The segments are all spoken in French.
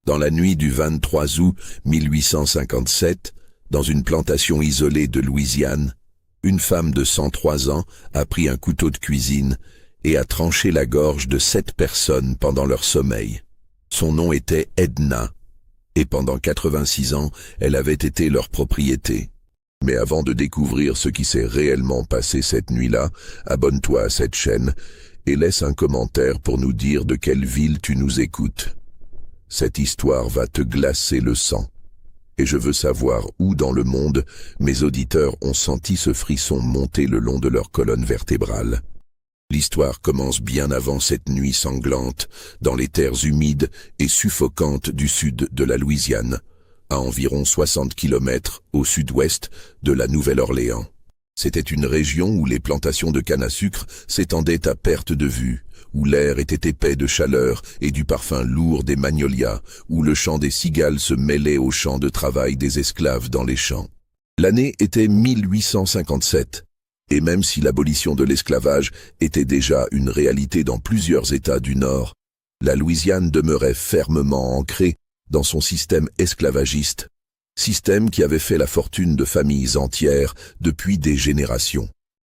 Dans la nuit du 23 août 1857, dans une plantation isolée de Louisiane, une femme de 103 ans a pris un couteau de cuisine et a tranché la gorge de 7 personnes pendant leur sommeil. Son nom était Edna, et pendant 86 ans, elle avait été leur propriété. Mais avant de découvrir ce qui s'est réellement passé cette nuit-là, abonne-toi à cette chaîne et laisse un commentaire pour nous dire de quelle ville tu nous écoutes. Cette histoire va te glacer le sang. Et je veux savoir où dans le monde mes auditeurs ont senti ce frisson monter le long de leur colonne vertébrale. L'histoire commence bien avant cette nuit sanglante, dans les terres humides et suffocantes du sud de la Louisiane, à environ 60 km au sud-ouest de la Nouvelle-Orléans. C'était une région où les plantations de canne à sucre s'étendaient à perte de vue, où l'air était épais de chaleur et du parfum lourd des magnolias, où le chant des cigales se mêlait au chant de travail des esclaves dans les champs. L'année était 1857, et même si l'abolition de l'esclavage était déjà une réalité dans plusieurs États du Nord, la Louisiane demeurait fermement ancrée dans son système esclavagiste, système qui avait fait la fortune de familles entières depuis des générations.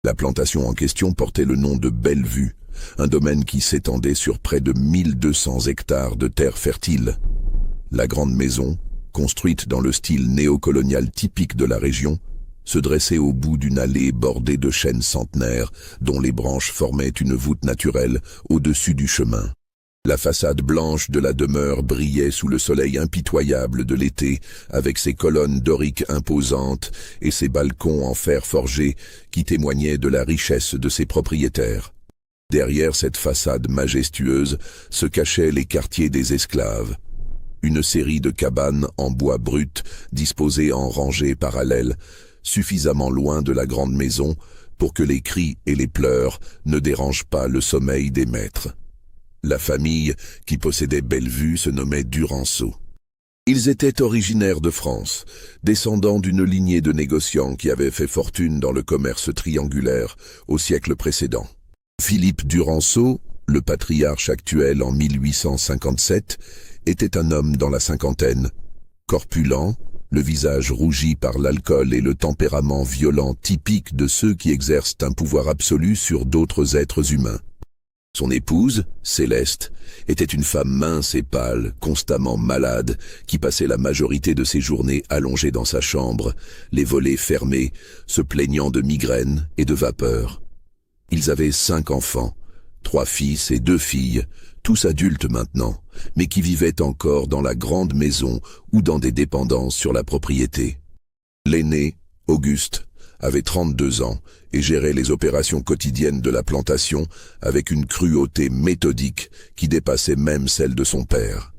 La plantation en question portait le nom de Bellevue, un domaine qui s'étendait sur près de 1200 hectares de terres fertiles. La grande maison, construite dans le style néocolonial typique de la région, se dressait au bout d'une allée bordée de chênes centenaires dont les branches formaient une voûte naturelle au-dessus du chemin. La façade blanche de la demeure brillait sous le soleil impitoyable de l'été avec ses colonnes doriques imposantes et ses balcons en fer forgé qui témoignaient de la richesse de ses propriétaires. Derrière cette façade majestueuse se cachaient les quartiers des esclaves. Une série de cabanes en bois brut disposées en rangées parallèles, suffisamment loin de la grande maison pour que les cris et les pleurs ne dérangent pas le sommeil des maîtres. La famille qui possédait Bellevue se nommait Duranceau. Ils étaient originaires de France, descendants d'une lignée de négociants qui avaient fait fortune dans le commerce triangulaire au siècle précédent. Philippe Duranceau, le patriarche actuel en 1857, était un homme dans la cinquantaine, corpulent, le visage rougi par l'alcool et le tempérament violent typique de ceux qui exercent un pouvoir absolu sur d'autres êtres humains. Son épouse, Céleste, était une femme mince et pâle, constamment malade, qui passait la majorité de ses journées allongée dans sa chambre, les volets fermés, se plaignant de migraines et de vapeurs. Ils avaient 5 enfants, 3 fils et 2 filles, tous adultes maintenant, mais qui vivaient encore dans la grande maison ou dans des dépendances sur la propriété. L'aîné, Auguste, avait 32 ans et gérait les opérations quotidiennes de la plantation avec une cruauté méthodique qui dépassait même celle de son père.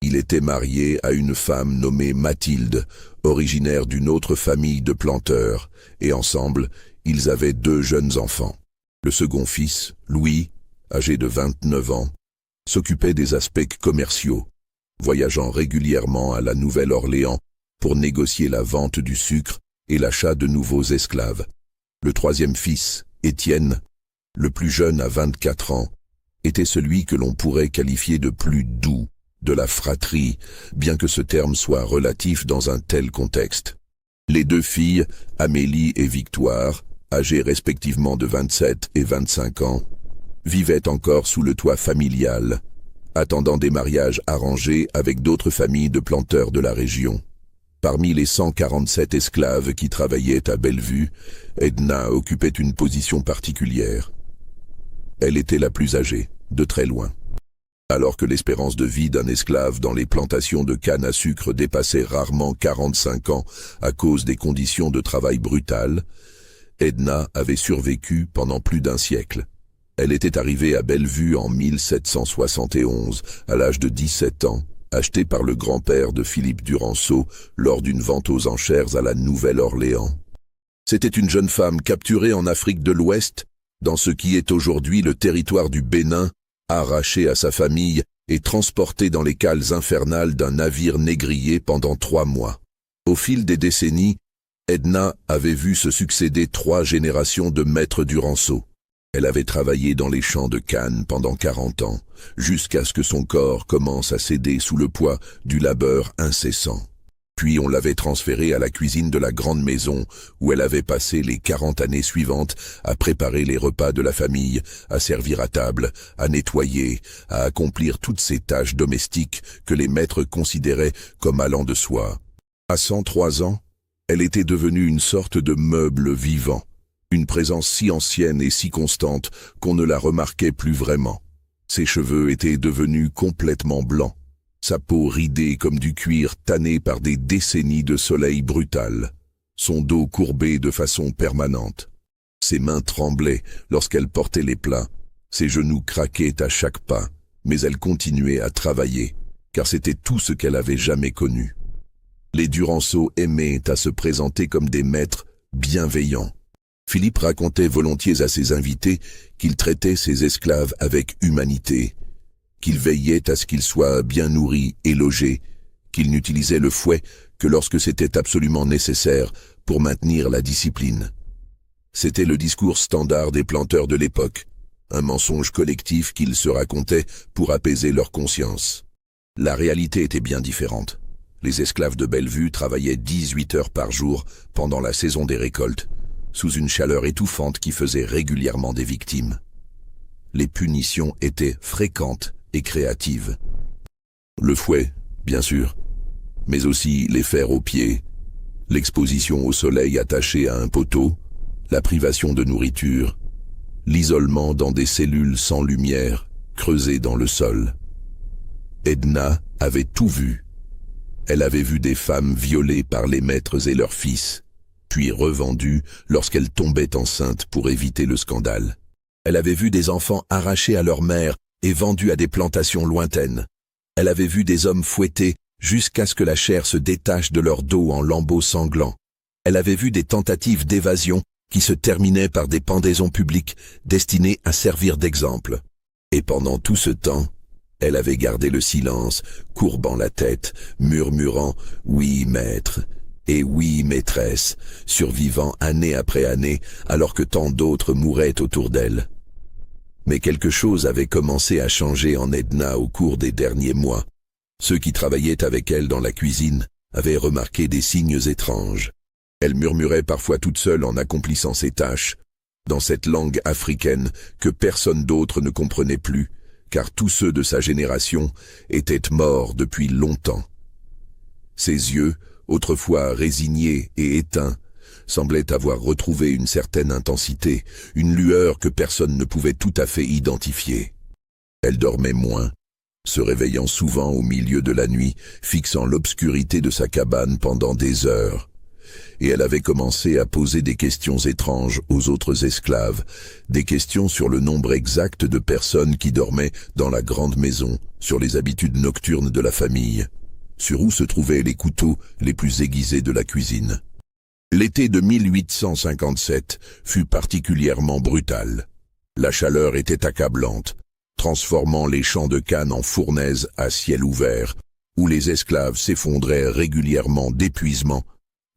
Il était marié à une femme nommée Mathilde, originaire d'une autre famille de planteurs, et ensemble, ils avaient 2 jeunes enfants. Le second fils, Louis, âgé de 29 ans, s'occupait des aspects commerciaux, voyageant régulièrement à la Nouvelle-Orléans pour négocier la vente du sucre et l'achat de nouveaux esclaves. Le troisième fils, Étienne, le plus jeune à 24 ans, était celui que l'on pourrait qualifier de plus doux, de la fratrie, bien que ce terme soit relatif dans un tel contexte. Les 2 filles, Amélie et Victoire, âgées respectivement de 27 et 25 ans, vivaient encore sous le toit familial, attendant des mariages arrangés avec d'autres familles de planteurs de la région. Parmi les 147 esclaves qui travaillaient à Bellevue, Edna occupait une position particulière. Elle était la plus âgée, de très loin. Alors que l'espérance de vie d'un esclave dans les plantations de canne à sucre dépassait rarement 45 ans à cause des conditions de travail brutales, Edna avait survécu pendant plus d'1 siècle. Elle était arrivée à Bellevue en 1771, à l'âge de 17 ans, achetée par le grand-père de Philippe Duranceau lors d'une vente aux enchères à la Nouvelle-Orléans. C'était une jeune femme capturée en Afrique de l'Ouest, dans ce qui est aujourd'hui le territoire du Bénin, arrachée à sa famille et transportée dans les cales infernales d'un navire négrier pendant 3 mois. Au fil des décennies, Edna avait vu se succéder 3 générations de maîtres Duranceau. Elle avait travaillé dans les champs de canne pendant 40 ans, jusqu'à ce que son corps commence à céder sous le poids du labeur incessant. Puis on l'avait transférée à la cuisine de la grande maison, où elle avait passé les 40 années suivantes à préparer les repas de la famille, à servir à table, à nettoyer, à accomplir toutes ces tâches domestiques que les maîtres considéraient comme allant de soi. À 103 ans, elle était devenue une sorte de meuble vivant, une présence si ancienne et si constante qu'on ne la remarquait plus vraiment. Ses cheveux étaient devenus complètement blancs. Sa peau ridée comme du cuir tanné par des décennies de soleil brutal, son dos courbé de façon permanente. Ses mains tremblaient lorsqu'elle portait les plats, ses genoux craquaient à chaque pas, mais elle continuait à travailler, car c'était tout ce qu'elle avait jamais connu. Les Duranceau aimaient à se présenter comme des maîtres bienveillants. Philippe racontait volontiers à ses invités qu'il traitait ses esclaves avec humanité, qu'il veillait à ce qu'ils soient bien nourris et logés, qu'il n'utilisait le fouet que lorsque c'était absolument nécessaire pour maintenir la discipline. C'était le discours standard des planteurs de l'époque, un mensonge collectif qu'ils se racontaient pour apaiser leur conscience. La réalité était bien différente. Les esclaves de Bellevue travaillaient 18 heures par jour pendant la saison des récoltes, sous une chaleur étouffante qui faisait régulièrement des victimes. Les punitions étaient fréquentes et créatives. Le fouet, bien sûr, mais aussi les fers aux pieds, l'exposition au soleil attachée à un poteau, la privation de nourriture, l'isolement dans des cellules sans lumière, creusées dans le sol. Edna avait tout vu. Elle avait vu des femmes violées par les maîtres et leurs fils, puis revendues lorsqu'elles tombaient enceintes pour éviter le scandale. Elle avait vu des enfants arrachés à leur mère et vendus à des plantations lointaines. Elle avait vu des hommes fouettés jusqu'à ce que la chair se détache de leur dos en lambeaux sanglants. Elle avait vu des tentatives d'évasion qui se terminaient par des pendaisons publiques destinées à servir d'exemple. Et pendant tout ce temps, elle avait gardé le silence, courbant la tête, murmurant « Oui, maître » et « Oui, maîtresse », survivant année après année alors que tant d'autres mouraient autour d'elle. Mais quelque chose avait commencé à changer en Edna au cours des derniers mois. Ceux qui travaillaient avec elle dans la cuisine avaient remarqué des signes étranges. Elle murmurait parfois toute seule en accomplissant ses tâches, dans cette langue africaine que personne d'autre ne comprenait plus, car tous ceux de sa génération étaient morts depuis longtemps. Ses yeux, autrefois résignés et éteints, semblait avoir retrouvé une certaine intensité, une lueur que personne ne pouvait tout à fait identifier. Elle dormait moins, se réveillant souvent au milieu de la nuit, fixant l'obscurité de sa cabane pendant des heures. Et elle avait commencé à poser des questions étranges aux autres esclaves, des questions sur le nombre exact de personnes qui dormaient dans la grande maison, sur les habitudes nocturnes de la famille, sur où se trouvaient les couteaux les plus aiguisés de la cuisine. L'été de 1857 fut particulièrement brutal. La chaleur était accablante, transformant les champs de canne en fournaises à ciel ouvert, où les esclaves s'effondraient régulièrement d'épuisement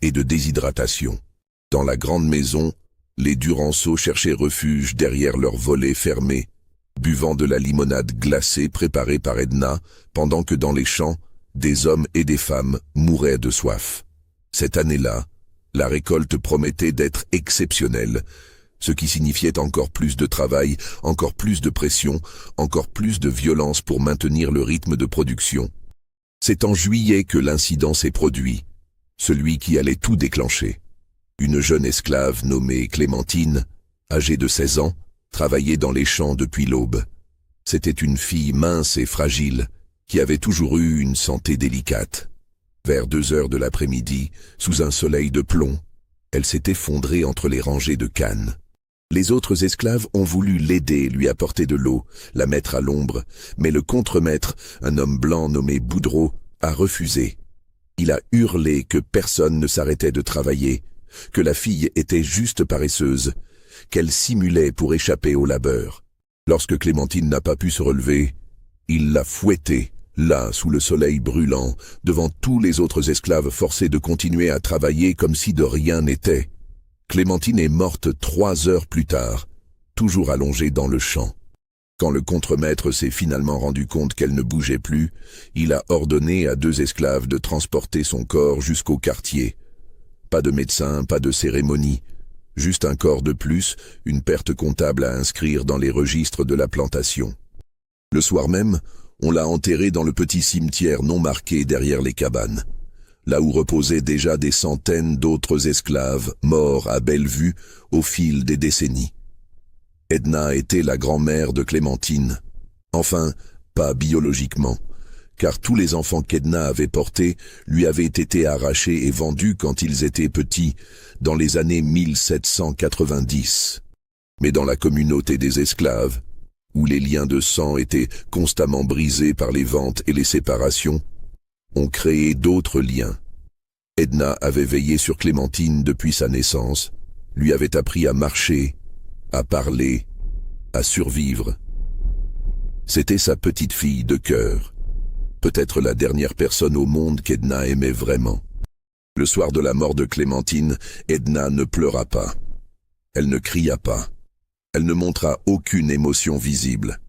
et de déshydratation. Dans la grande maison, les Duranceau cherchaient refuge derrière leurs volets fermés, buvant de la limonade glacée préparée par Edna, pendant que dans les champs, des hommes et des femmes mouraient de soif. Cette année-là, la récolte promettait d'être exceptionnelle, ce qui signifiait encore plus de travail, encore plus de pression, encore plus de violence pour maintenir le rythme de production. C'est en juillet que l'incident s'est produit, celui qui allait tout déclencher. Une jeune esclave nommée Clémentine, âgée de 16 ans, travaillait dans les champs depuis l'aube. C'était une fille mince et fragile, qui avait toujours eu une santé délicate. Vers 2 heures de l'après-midi, sous un soleil de plomb, elle s'est effondrée entre les rangées de cannes. Les autres esclaves ont voulu l'aider, lui apporter de l'eau, la mettre à l'ombre, mais le contremaître, un homme blanc nommé Boudreau, a refusé. Il a hurlé que personne ne s'arrêtait de travailler, que la fille était juste paresseuse, qu'elle simulait pour échapper au labeur. Lorsque Clémentine n'a pas pu se relever, il l'a fouettée, là, sous le soleil brûlant, devant tous les autres esclaves forcés de continuer à travailler comme si de rien n'était. Clémentine est morte 3 heures plus tard, toujours allongée dans le champ. Quand le contremaître s'est finalement rendu compte qu'elle ne bougeait plus, il a ordonné à 2 esclaves de transporter son corps jusqu'au quartier. Pas de médecin, pas de cérémonie. Juste un corps de plus, une perte comptable à inscrire dans les registres de la plantation. Le soir même, on l'a enterré dans le petit cimetière non marqué derrière les cabanes, là où reposaient déjà des centaines d'autres esclaves morts à belle vue au fil des décennies. Edna était la grand-mère de Clémentine. Enfin, pas biologiquement, car tous les enfants qu'Edna avait portés lui avaient été arrachés et vendus quand ils étaient petits, dans les années 1790. Mais dans la communauté des esclaves, où les liens de sang étaient constamment brisés par les ventes et les séparations, on créait d'autres liens. Edna avait veillé sur Clémentine depuis sa naissance, lui avait appris à marcher, à parler, à survivre. C'était sa petite fille de cœur, peut-être la dernière personne au monde qu'Edna aimait vraiment. Le soir de la mort de Clémentine, Edna ne pleura pas. Elle ne cria pas. Elle ne montra aucune émotion visible.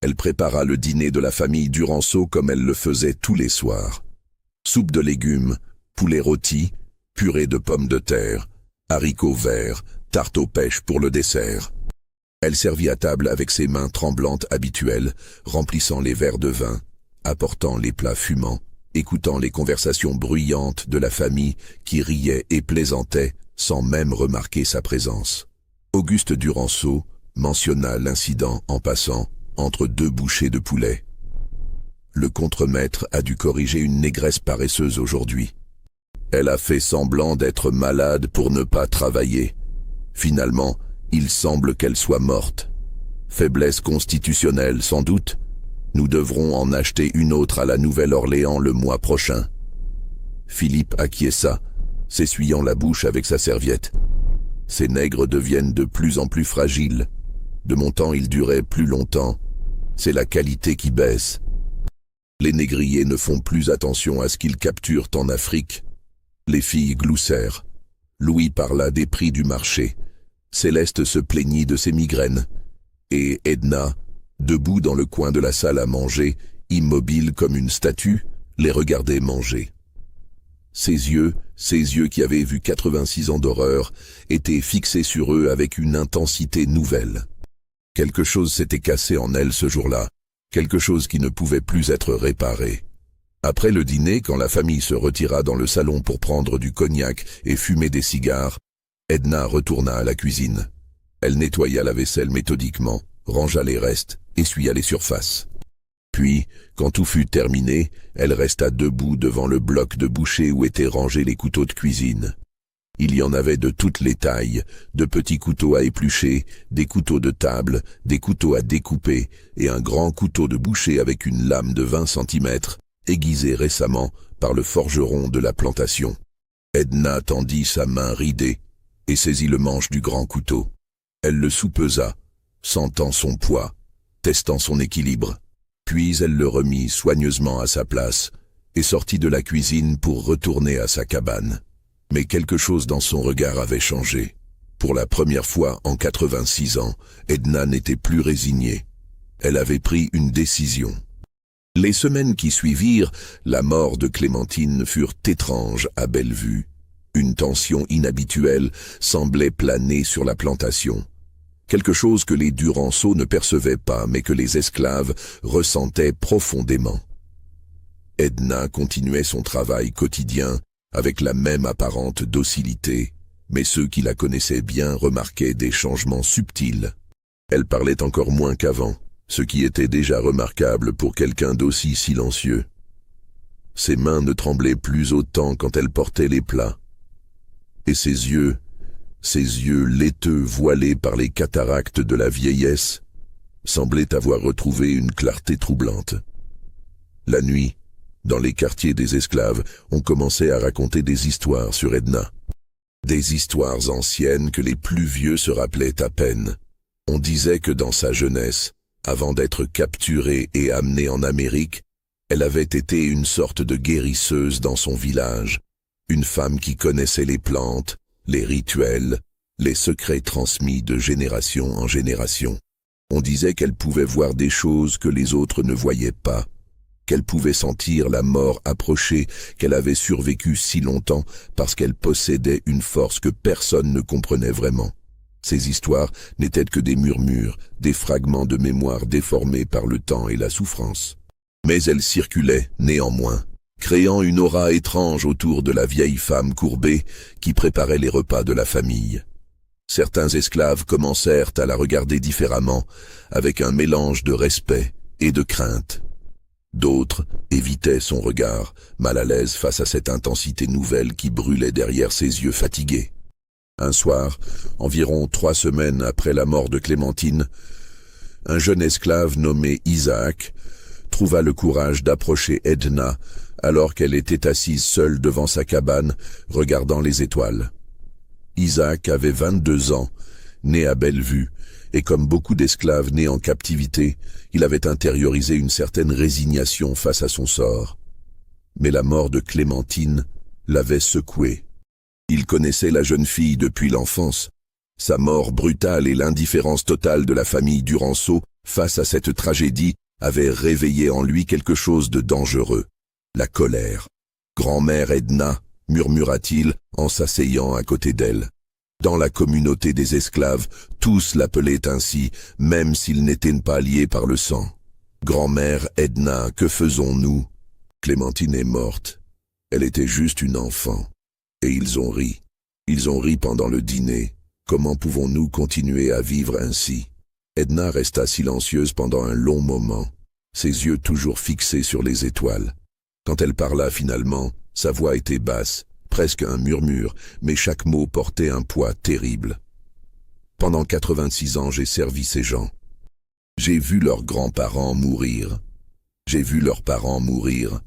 Elle prépara le dîner de la famille Duranceau comme elle le faisait tous les soirs. Soupe de légumes, poulet rôti, purée de pommes de terre, haricots verts, tarte aux pêches pour le dessert. Elle servit à table avec ses mains tremblantes habituelles, remplissant les verres de vin, apportant les plats fumants, écoutant les conversations bruyantes de la famille qui riait et plaisantait sans même remarquer sa présence. Auguste Duranceau mentionna l'incident en passant entre 2 bouchées de poulet. Le contremaître a dû corriger une négresse paresseuse aujourd'hui. Elle a fait semblant d'être malade pour ne pas travailler. Finalement, il semble qu'elle soit morte. Faiblesse constitutionnelle sans doute. Nous devrons en acheter une autre à la Nouvelle-Orléans le mois prochain. Philippe acquiesça, s'essuyant la bouche avec sa serviette. Ces nègres deviennent de plus en plus fragiles. De mon temps, ils duraient plus longtemps. C'est la qualité qui baisse. Les négriers ne font plus attention à ce qu'ils capturent en Afrique. Les filles gloussèrent. Louis parla des prix du marché. Céleste se plaignit de ses migraines. Et Edna, debout dans le coin de la salle à manger, immobile comme une statue, les regardait manger. Ses yeux qui avaient vu 86 ans d'horreur, étaient fixés sur eux avec une intensité nouvelle. Quelque chose s'était cassé en elle ce jour-là, quelque chose qui ne pouvait plus être réparé. Après le dîner, quand la famille se retira dans le salon pour prendre du cognac et fumer des cigares, Edna retourna à la cuisine. Elle nettoya la vaisselle méthodiquement, rangea les restes, essuya les surfaces. Puis, quand tout fut terminé, elle resta debout devant le bloc de boucher où étaient rangés les couteaux de cuisine. Il y en avait de toutes les tailles, de petits couteaux à éplucher, des couteaux de table, des couteaux à découper et un grand couteau de boucher avec une lame de 20 cm, aiguisé récemment par le forgeron de la plantation. Edna tendit sa main ridée et saisit le manche du grand couteau. Elle le soupesa, sentant son poids, testant son équilibre. Puis elle le remit soigneusement à sa place et sortit de la cuisine pour retourner à sa cabane. Mais quelque chose dans son regard avait changé. Pour la première fois en 86 ans, Edna n'était plus résignée. Elle avait pris une décision. Les semaines qui suivirent, la mort de Clémentine furent étranges à Bellevue. Une tension inhabituelle semblait planer sur la plantation. Quelque chose que les Duranceau ne percevaient pas, mais que les esclaves ressentaient profondément. Edna continuait son travail quotidien avec la même apparente docilité, mais ceux qui la connaissaient bien remarquaient des changements subtils. Elle parlait encore moins qu'avant, ce qui était déjà remarquable pour quelqu'un d'aussi silencieux. Ses mains ne tremblaient plus autant quand elle portait les plats. Et ses yeux laiteux voilés par les cataractes de la vieillesse, semblaient avoir retrouvé une clarté troublante. La nuit, dans les quartiers des esclaves, on commençait à raconter des histoires sur Edna. Des histoires anciennes que les plus vieux se rappelaient à peine. On disait que dans sa jeunesse, avant d'être capturée et amenée en Amérique, elle avait été une sorte de guérisseuse dans son village, une femme qui connaissait les plantes, les rituels, les secrets transmis de génération en génération. On disait qu'elle pouvait voir des choses que les autres ne voyaient pas, qu'elle pouvait sentir la mort approcher, qu'elle avait survécu si longtemps parce qu'elle possédait une force que personne ne comprenait vraiment. Ces histoires n'étaient que des murmures, des fragments de mémoire déformés par le temps et la souffrance. Mais elles circulaient, néanmoins, créant une aura étrange autour de la vieille femme courbée qui préparait les repas de la famille. Certains esclaves commencèrent à la regarder différemment, avec un mélange de respect et de crainte. D'autres évitaient son regard, mal à l'aise face à cette intensité nouvelle qui brûlait derrière ses yeux fatigués. Un soir, environ 3 semaines après la mort de Clémentine, un jeune esclave nommé Isaac trouva le courage d'approcher Edna alors qu'elle était assise seule devant sa cabane, regardant les étoiles. Isaac avait 22 ans, né à Bellevue, et comme beaucoup d'esclaves nés en captivité, il avait intériorisé une certaine résignation face à son sort. Mais la mort de Clémentine l'avait secoué. Il connaissait la jeune fille depuis l'enfance. Sa mort brutale et l'indifférence totale de la famille Duranceau face à cette tragédie avaient réveillé en lui quelque chose de dangereux, la colère. « Grand-mère Edna », murmura-t-il en s'asseyant à côté d'elle. Dans la communauté des esclaves, tous l'appelaient ainsi, même s'ils n'étaient pas liés par le sang. « Grand-mère Edna, que faisons-nous » Clémentine est morte. Elle était juste une enfant. Et ils ont ri. Ils ont ri pendant le dîner. Comment pouvons-nous continuer à vivre ainsi? Edna resta silencieuse pendant un long moment, ses yeux toujours fixés sur les étoiles. Quand elle parla finalement, sa voix était basse, presque un murmure, mais chaque mot portait un poids terrible. Pendant 86 ans, j'ai servi ces gens. J'ai vu leurs grands-parents mourir. J'ai vu leurs parents mourir.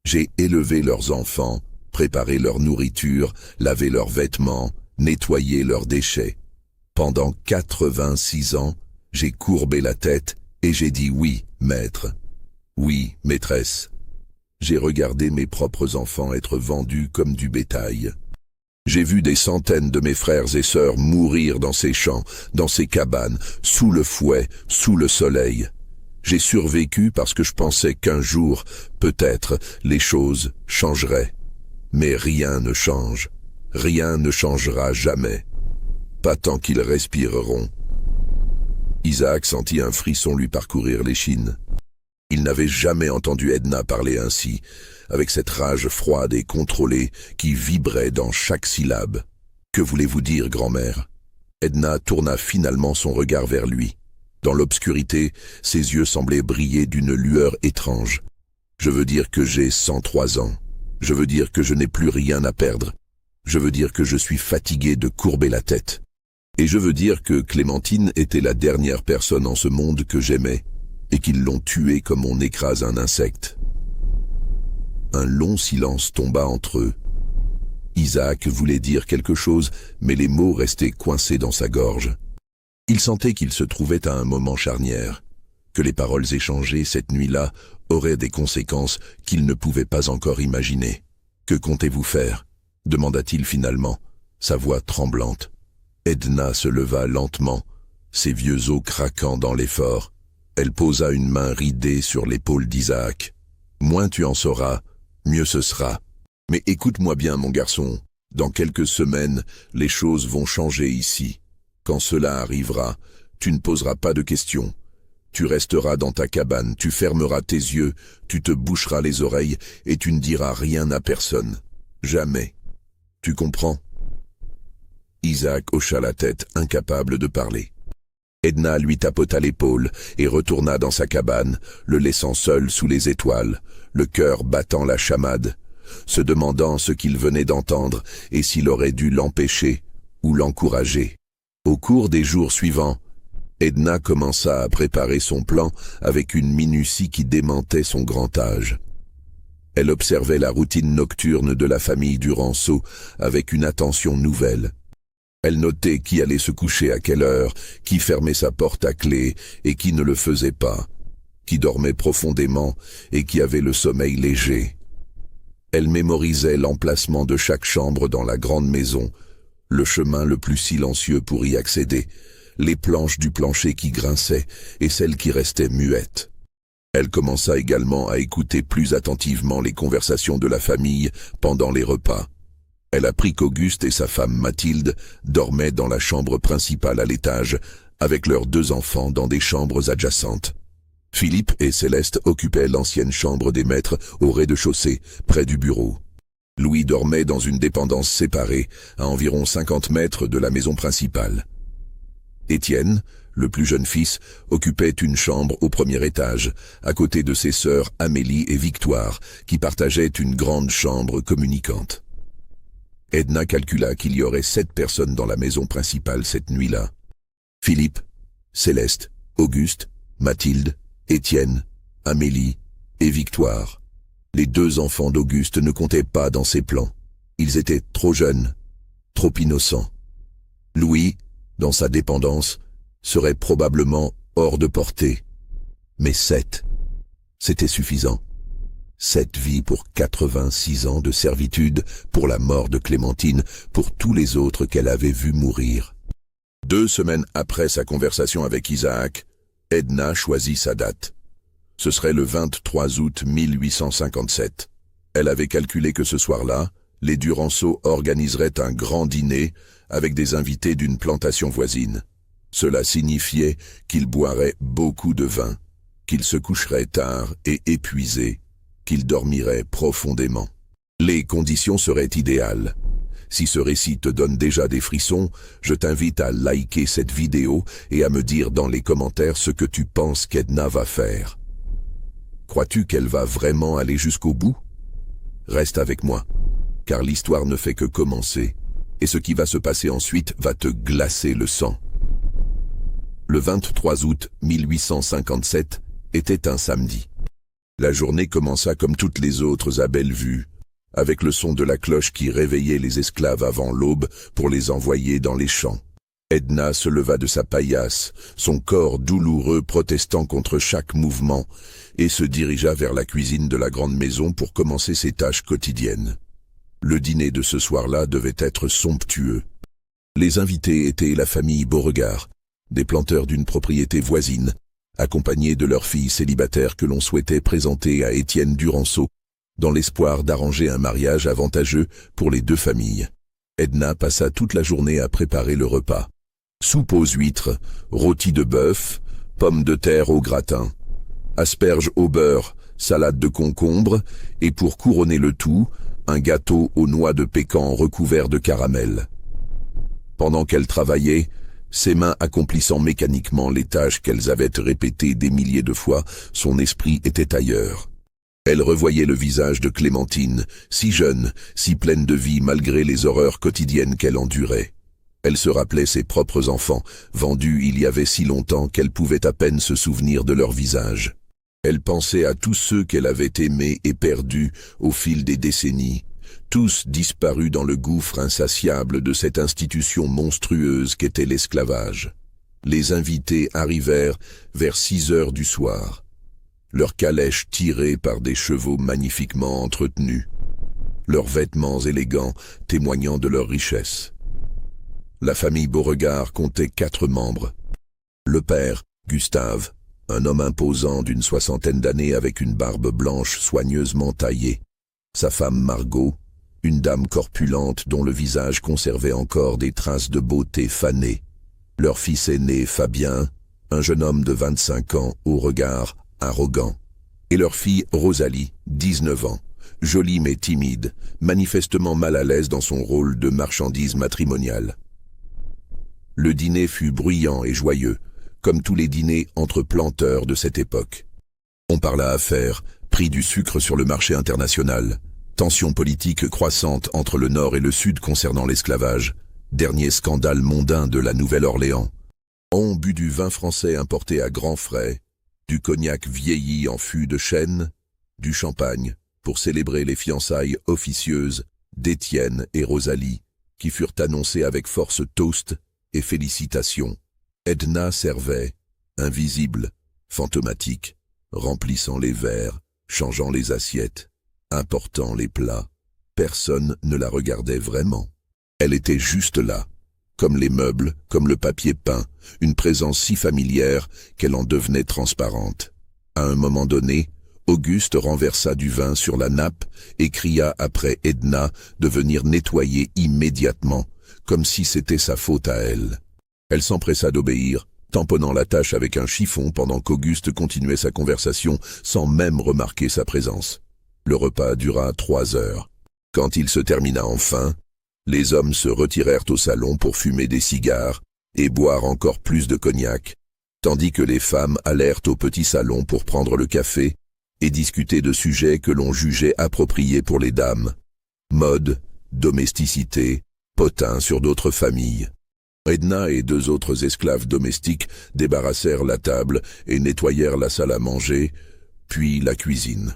J'ai élevé leurs enfants, préparé leur nourriture, lavé leurs vêtements, nettoyé leurs déchets. Pendant 86 ans, j'ai courbé la tête et j'ai dit oui, maître. Oui, maîtresse. J'ai regardé mes propres enfants être vendus comme du bétail. J'ai vu des centaines de mes frères et sœurs mourir dans ces champs, dans ces cabanes, sous le fouet, sous le soleil. J'ai survécu parce que je pensais qu'un jour, peut-être, les choses changeraient. Mais rien ne change. Rien ne changera jamais. Pas tant qu'ils respireront. Isaac sentit un frisson lui parcourir l'échine. Il n'avait jamais entendu Edna parler ainsi, avec cette rage froide et contrôlée qui vibrait dans chaque syllabe. « Que voulez-vous dire, grand-mère » Edna tourna finalement son regard vers lui. Dans l'obscurité, ses yeux semblaient briller d'une lueur étrange. « Je veux dire que j'ai 103 ans. Je veux dire que je n'ai plus rien à perdre. Je veux dire que je suis fatigué de courber la tête. Et je veux dire que Clémentine était la dernière personne en ce monde que j'aimais, et qu'ils l'ont tuée comme on écrase un insecte. » Un long silence tomba entre eux. Isaac voulait dire quelque chose, mais les mots restaient coincés dans sa gorge. Il sentait qu'il se trouvait à un moment charnière, que les paroles échangées cette nuit-là auraient des conséquences qu'il ne pouvait pas encore imaginer. « Que comptez-vous faire » demanda-t-il finalement, sa voix tremblante. Edna se leva lentement, ses vieux os craquant dans l'effort. Elle posa une main ridée sur l'épaule d'Isaac. « Moins tu en sauras, mieux ce sera. Mais écoute-moi bien, mon garçon, dans quelques semaines, les choses vont changer ici. Quand cela arrivera, tu ne poseras pas de questions. Tu resteras dans ta cabane, tu fermeras tes yeux, tu te boucheras les oreilles et tu ne diras rien à personne. Jamais. Tu comprends ?» Isaac hocha la tête, incapable de parler. Edna lui tapota l'épaule et retourna dans sa cabane, le laissant seul sous les étoiles, le cœur battant la chamade, se demandant ce qu'il venait d'entendre et s'il aurait dû l'empêcher ou l'encourager. Au cours des jours suivants, Edna commença à préparer son plan avec une minutie qui démentait son grand âge. Elle observait la routine nocturne de la famille Duranceau avec une attention nouvelle. Elle notait qui allait se coucher à quelle heure, qui fermait sa porte à clé et qui ne le faisait pas, qui dormait profondément et qui avait le sommeil léger. Elle mémorisait l'emplacement de chaque chambre dans la grande maison, Le chemin le plus silencieux pour y accéder, les planches du plancher qui grinçaient et celles qui restaient muettes. Elle commença également à écouter plus attentivement les conversations de la famille pendant les repas. Elle apprit qu'Auguste et sa femme Mathilde dormaient dans la chambre principale à l'étage, avec leurs 2 enfants dans des chambres adjacentes. Philippe et Céleste occupaient l'ancienne chambre des maîtres au rez-de-chaussée, près du bureau. Louis dormait dans une dépendance séparée, à environ 50 mètres de la maison principale. Étienne, le plus jeune fils, occupait une chambre au premier étage, à côté de ses sœurs Amélie et Victoire, qui partageaient une grande chambre communicante. Edna calcula qu'il y aurait 7 personnes dans la maison principale cette nuit-là. Philippe, Céleste, Auguste, Mathilde, Étienne, Amélie et Victoire. Les 2 enfants d'Auguste ne comptaient pas dans ses plans. Ils étaient trop jeunes, trop innocents. Louis, dans sa dépendance, serait probablement hors de portée. Mais 7, c'était suffisant. 7 vies pour 86 ans de servitude, pour la mort de Clémentine, pour tous les autres qu'elle avait vus mourir. 2 semaines après sa conversation avec Isaac, Edna choisit sa date. Ce serait le 23 août 1857. Elle avait calculé que ce soir-là, les Duranceau organiseraient un grand dîner avec des invités d'une plantation voisine. Cela signifiait qu'ils boiraient beaucoup de vin, qu'ils se coucheraient tard et épuisés, qu'ils dormiraient profondément. Les conditions seraient idéales. Si ce récit te donne déjà des frissons, je t'invite à liker cette vidéo et à me dire dans les commentaires ce que tu penses qu'Edna va faire. Crois-tu qu'elle va vraiment aller jusqu'au bout? Reste avec moi, car l'histoire ne fait que commencer, et ce qui va se passer ensuite va te glacer le sang. Le 23 août 1857 était un samedi. La journée commença comme toutes les autres à Bellevue, avec le son de la cloche qui réveillait les esclaves avant l'aube pour les envoyer dans les champs. Edna se leva de sa paillasse, son corps douloureux protestant contre chaque mouvement, et se dirigea vers la cuisine de la grande maison pour commencer ses tâches quotidiennes. Le dîner de ce soir-là devait être somptueux. Les invités étaient la famille Beauregard, des planteurs d'une propriété voisine, accompagnés de leur fille célibataire que l'on souhaitait présenter à Étienne Duranceau, dans l'espoir d'arranger un mariage avantageux pour les 2 familles. Edna passa toute la journée à préparer le repas. Soupe aux huîtres, rôti de bœuf, pommes de terre au gratin, asperges au beurre, salade de concombre, et pour couronner le tout, un gâteau aux noix de pécan recouvert de caramel. Pendant qu'elle travaillait, ses mains accomplissant mécaniquement les tâches qu'elles avaient répétées des milliers de fois, son esprit était ailleurs. Elle revoyait le visage de Clémentine, si jeune, si pleine de vie malgré les horreurs quotidiennes qu'elle endurait. Elle se rappelait ses propres enfants, vendus il y avait si longtemps qu'elle pouvait à peine se souvenir de leur visage. Elle pensait à tous ceux qu'elle avait aimés et perdus au fil des décennies, tous disparus dans le gouffre insatiable de cette institution monstrueuse qu'était l'esclavage. Les invités arrivèrent vers 6 heures du soir, leurs calèches tirées par des chevaux magnifiquement entretenus, leurs vêtements élégants témoignant de leur richesse. La famille Beauregard comptait 4 membres. Le père, Gustave, un homme imposant d'une 60aine d'années avec une barbe blanche soigneusement taillée. Sa femme Margot, une dame corpulente dont le visage conservait encore des traces de beauté fanée. Leur fils aîné, Fabien, un jeune homme de 25 ans au regard arrogant. Et leur fille, Rosalie, 19 ans, jolie mais timide, manifestement mal à l'aise dans son rôle de marchandise matrimoniale. Le dîner fut bruyant et joyeux, comme tous les dîners entre planteurs de cette époque. On parla affaires, prix du sucre sur le marché international, tensions politiques croissantes entre le Nord et le Sud concernant l'esclavage, dernier scandale mondain de la Nouvelle-Orléans. On but du vin français importé à grands frais, du cognac vieilli en fût de chêne, du champagne, pour célébrer les fiançailles officieuses d'Étienne et Rosalie, qui furent annoncées avec force toasts et félicitations. Edna servait, invisible, fantomatique, remplissant les verres, changeant les assiettes, important les plats. Personne ne la regardait vraiment. Elle était juste là, comme les meubles, comme le papier peint, une présence si familière qu'elle en devenait transparente. À un moment donné, Auguste renversa du vin sur la nappe et cria après Edna de venir nettoyer immédiatement, comme si c'était sa faute à elle. Elle s'empressa d'obéir, tamponnant la tâche avec un chiffon pendant qu'Auguste continuait sa conversation sans même remarquer sa présence. Le repas dura 3 heures. Quand il se termina enfin, les hommes se retirèrent au salon pour fumer des cigares et boire encore plus de cognac, tandis que les femmes allèrent au petit salon pour prendre le café et discuter de sujets que l'on jugeait appropriés pour les dames. Mode, domesticité, potin sur d'autres familles. Edna et 2 autres esclaves domestiques débarrassèrent la table et nettoyèrent la salle à manger, puis la cuisine.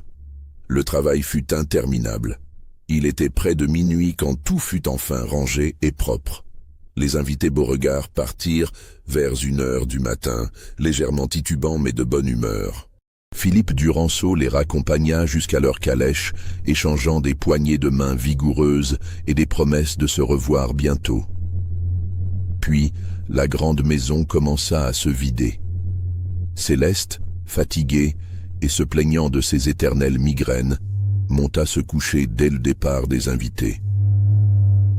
Le travail fut interminable. Il était près de minuit quand tout fut enfin rangé et propre. Les invités Beauregard partirent vers 1 heure du matin, légèrement titubants mais de bonne humeur. Philippe Duranceau les raccompagna jusqu'à leur calèche, échangeant des poignées de main vigoureuses et des promesses de se revoir bientôt. Puis, la grande maison commença à se vider. Céleste, fatiguée et se plaignant de ses éternelles migraines, monta se coucher dès le départ des invités.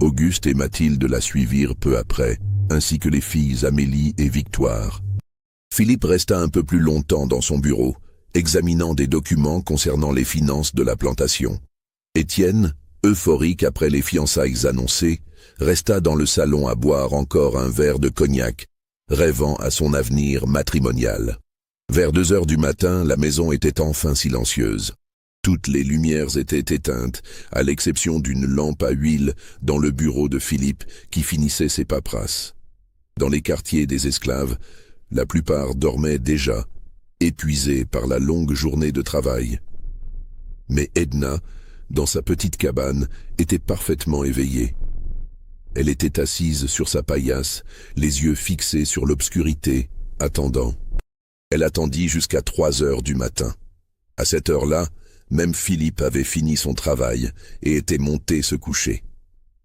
Auguste et Mathilde la suivirent peu après, ainsi que les filles Amélie et Victoire. Philippe resta un peu plus longtemps dans son bureau, examinant des documents concernant les finances de la plantation. Étienne, euphorique après les fiançailles annoncées, resta dans le salon à boire encore un verre de cognac, rêvant à son avenir matrimonial. Vers 2 heures du matin, la maison était enfin silencieuse. Toutes les lumières étaient éteintes, à l'exception d'une lampe à huile dans le bureau de Philippe qui finissait ses paperasses. Dans les quartiers des esclaves, la plupart dormaient déjà, épuisés par la longue journée de travail. Mais Edna, dans sa petite cabane, était parfaitement éveillée. Elle était assise sur sa paillasse, les yeux fixés sur l'obscurité, attendant. Elle attendit jusqu'à 3 heures du matin. À cette heure-là, même Philippe avait fini son travail et était monté se coucher.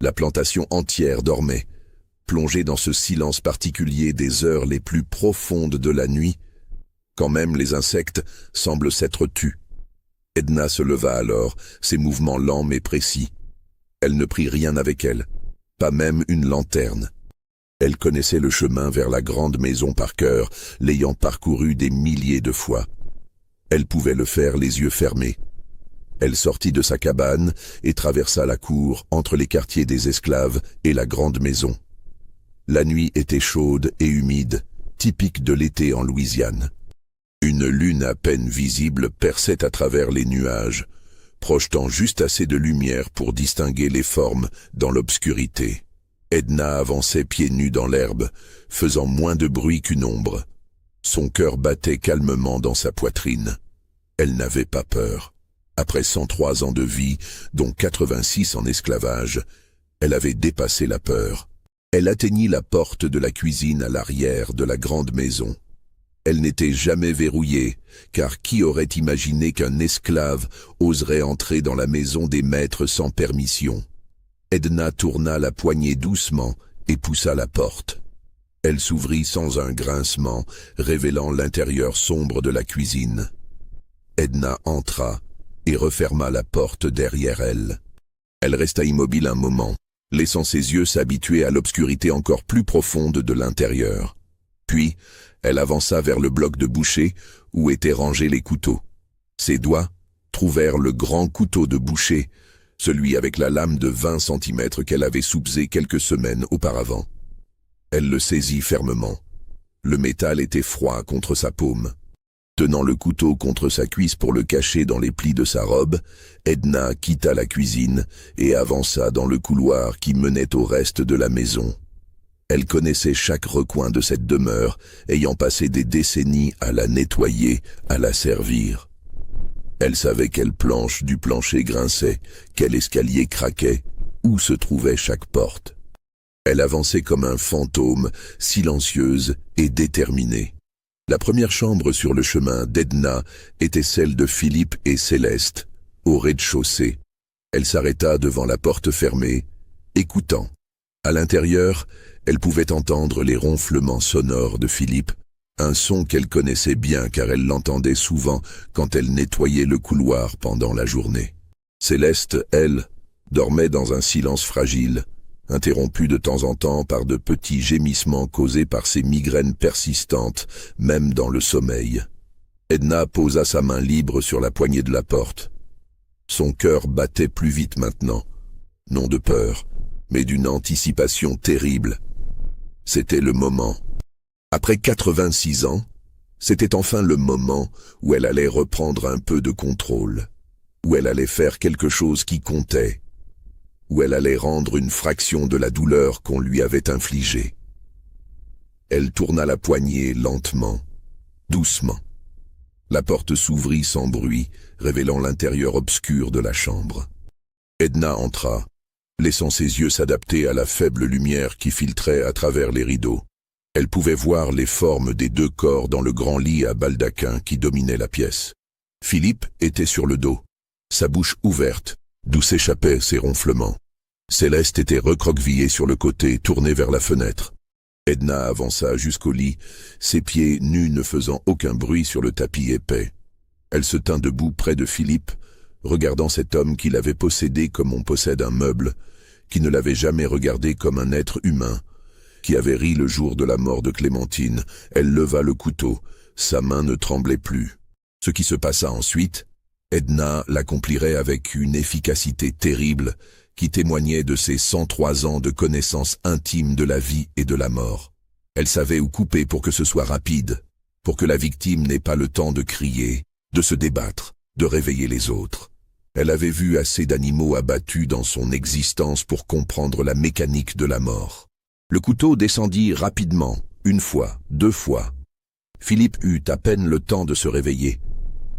La plantation entière dormait, plongée dans ce silence particulier des heures les plus profondes de la nuit, quand même les insectes semblent s'être tus. Edna se leva alors, ses mouvements lents mais précis. Elle ne prit rien avec elle, pas même une lanterne. Elle connaissait le chemin vers la grande maison par cœur, l'ayant parcouru des milliers de fois. Elle pouvait le faire les yeux fermés. Elle sortit de sa cabane et traversa la cour entre les quartiers des esclaves et la grande maison. La nuit était chaude et humide, typique de l'été en Louisiane. Une lune à peine visible perçait à travers les nuages, projetant juste assez de lumière pour distinguer les formes dans l'obscurité. Edna avançait pieds nus dans l'herbe, faisant moins de bruit qu'une ombre. Son cœur battait calmement dans sa poitrine. Elle n'avait pas peur. Après 103 ans de vie, dont 86 en esclavage, elle avait dépassé la peur. Elle atteignit la porte de la cuisine à l'arrière de la grande maison. Elle n'était jamais verrouillée, car qui aurait imaginé qu'un esclave oserait entrer dans la maison des maîtres sans permission? Edna tourna la poignée doucement et poussa la porte. Elle s'ouvrit sans un grincement, révélant l'intérieur sombre de la cuisine. Edna entra et referma la porte derrière elle. Elle resta immobile un moment, laissant ses yeux s'habituer à l'obscurité encore plus profonde de l'intérieur. Puis, elle avança vers le bloc de boucher où étaient rangés les couteaux. Ses doigts trouvèrent le grand couteau de boucher, celui avec la lame de 20 centimètres qu'elle avait soupesé quelques semaines auparavant. Elle le saisit fermement. Le métal était froid contre sa paume. Tenant le couteau contre sa cuisse pour le cacher dans les plis de sa robe, Edna quitta la cuisine et avança dans le couloir qui menait au reste de la maison. Elle connaissait chaque recoin de cette demeure, ayant passé des décennies à la nettoyer, à la servir. Elle savait quelle planche du plancher grinçait, quel escalier craquait, où se trouvait chaque porte. Elle avançait comme un fantôme, silencieuse et déterminée. La première chambre sur le chemin d'Edna était celle de Philippe et Céleste, au rez-de-chaussée. Elle s'arrêta devant la porte fermée, écoutant. À l'intérieur, elle pouvait entendre les ronflements sonores de Philippe, un son qu'elle connaissait bien car elle l'entendait souvent quand elle nettoyait le couloir pendant la journée. Céleste, elle, dormait dans un silence fragile, interrompu de temps en temps par de petits gémissements causés par ses migraines persistantes, même dans le sommeil. Edna posa sa main libre sur la poignée de la porte. Son cœur battait plus vite maintenant, non de peur, mais d'une anticipation terrible. C'était le moment. Après 86 ans, c'était enfin le moment où elle allait reprendre un peu de contrôle, où elle allait faire quelque chose qui comptait, où elle allait rendre une fraction de la douleur qu'on lui avait infligée. Elle tourna la poignée lentement, doucement. La porte s'ouvrit sans bruit, révélant l'intérieur obscur de la chambre. Edna entra, laissant ses yeux s'adapter à la faible lumière qui filtrait à travers les rideaux. Elle pouvait voir les formes des deux corps dans le grand lit à baldaquin qui dominait la pièce. Philippe était sur le dos, sa bouche ouverte, d'où s'échappaient ses ronflements. Céleste était recroquevillée sur le côté, tournée vers la fenêtre. Edna avança jusqu'au lit, ses pieds nus ne faisant aucun bruit sur le tapis épais. Elle se tint debout près de Philippe, regardant cet homme qui l'avait possédé comme on possède un meuble, qui ne l'avait jamais regardé comme un être humain, qui avait ri le jour de la mort de Clémentine. Elle leva le couteau, sa main ne tremblait plus. Ce qui se passa ensuite, Edna l'accomplirait avec une efficacité terrible qui témoignait de ses 103 ans de connaissance intime de la vie et de la mort. Elle savait où couper pour que ce soit rapide, pour que la victime n'ait pas le temps de crier, de se débattre, de réveiller les autres. Elle avait vu assez d'animaux abattus dans son existence pour comprendre la mécanique de la mort. Le couteau descendit rapidement, une fois, deux fois. Philippe eut à peine le temps de se réveiller,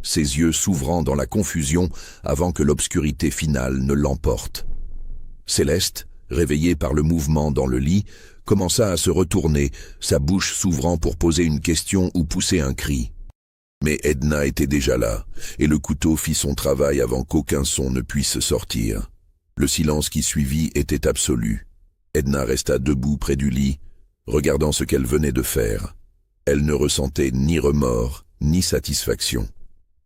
ses yeux s'ouvrant dans la confusion avant que l'obscurité finale ne l'emporte. Céleste, réveillée par le mouvement dans le lit, commença à se retourner, sa bouche s'ouvrant pour poser une question ou pousser un cri. Mais Edna était déjà là, et le couteau fit son travail avant qu'aucun son ne puisse sortir. Le silence qui suivit était absolu. Edna resta debout près du lit, regardant ce qu'elle venait de faire. Elle ne ressentait ni remords, ni satisfaction.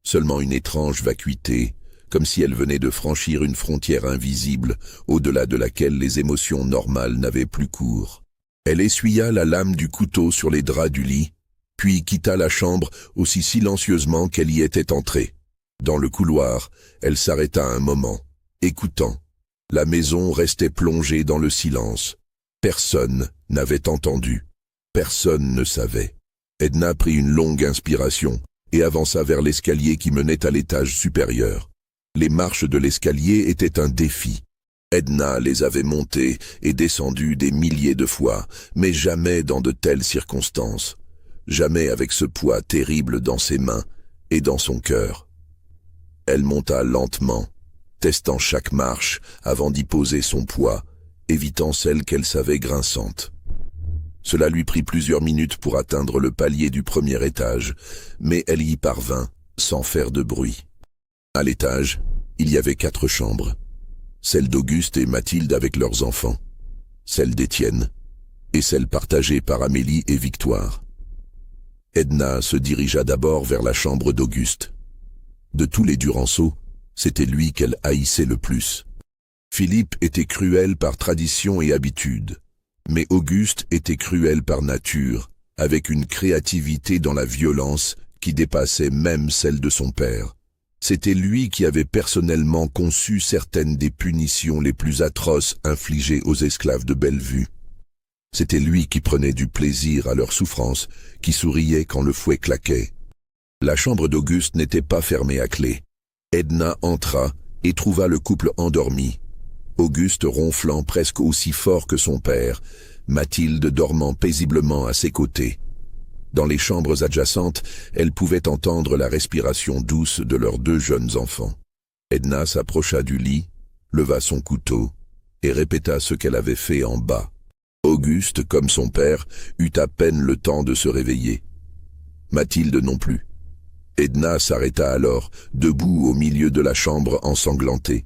Seulement une étrange vacuité, comme si elle venait de franchir une frontière invisible, au-delà de laquelle les émotions normales n'avaient plus cours. Elle essuya la lame du couteau sur les draps du lit, puis quitta la chambre aussi silencieusement qu'elle y était entrée. Dans le couloir, elle s'arrêta un moment, écoutant. La maison restait plongée dans le silence. Personne n'avait entendu. Personne ne savait. Edna prit une longue inspiration et avança vers l'escalier qui menait à l'étage supérieur. Les marches de l'escalier étaient un défi. Edna les avait montées et descendues des milliers de fois, mais jamais dans de telles circonstances. Jamais avec ce poids terrible dans ses mains et dans son cœur. Elle monta lentement, testant chaque marche avant d'y poser son poids, évitant celle qu'elle savait grinçante. Cela lui prit plusieurs minutes pour atteindre le palier du premier étage, mais elle y parvint sans faire de bruit. À l'étage, il y avait 4 chambres. Celle d'Auguste et Mathilde avec leurs enfants, celle d'Étienne, et celle partagée par Amélie et Victoire. Edna se dirigea d'abord vers la chambre d'Auguste. De tous les Duranceau, c'était lui qu'elle haïssait le plus. Philippe était cruel par tradition et habitude, mais Auguste était cruel par nature, avec une créativité dans la violence qui dépassait même celle de son père. C'était lui qui avait personnellement conçu certaines des punitions les plus atroces infligées aux esclaves de Bellevue. C'était lui qui prenait du plaisir à leur souffrance, qui souriait quand le fouet claquait. La chambre d'Auguste n'était pas fermée à clé. Edna entra et trouva le couple endormi. Auguste ronflant presque aussi fort que son père, Mathilde dormant paisiblement à ses côtés. Dans les chambres adjacentes, elle pouvait entendre la respiration douce de leurs 2 jeunes enfants. Edna s'approcha du lit, leva son couteau et répéta ce qu'elle avait fait en bas. Auguste, comme son père, eut à peine le temps de se réveiller. Mathilde non plus. Edna s'arrêta alors, debout au milieu de la chambre ensanglantée.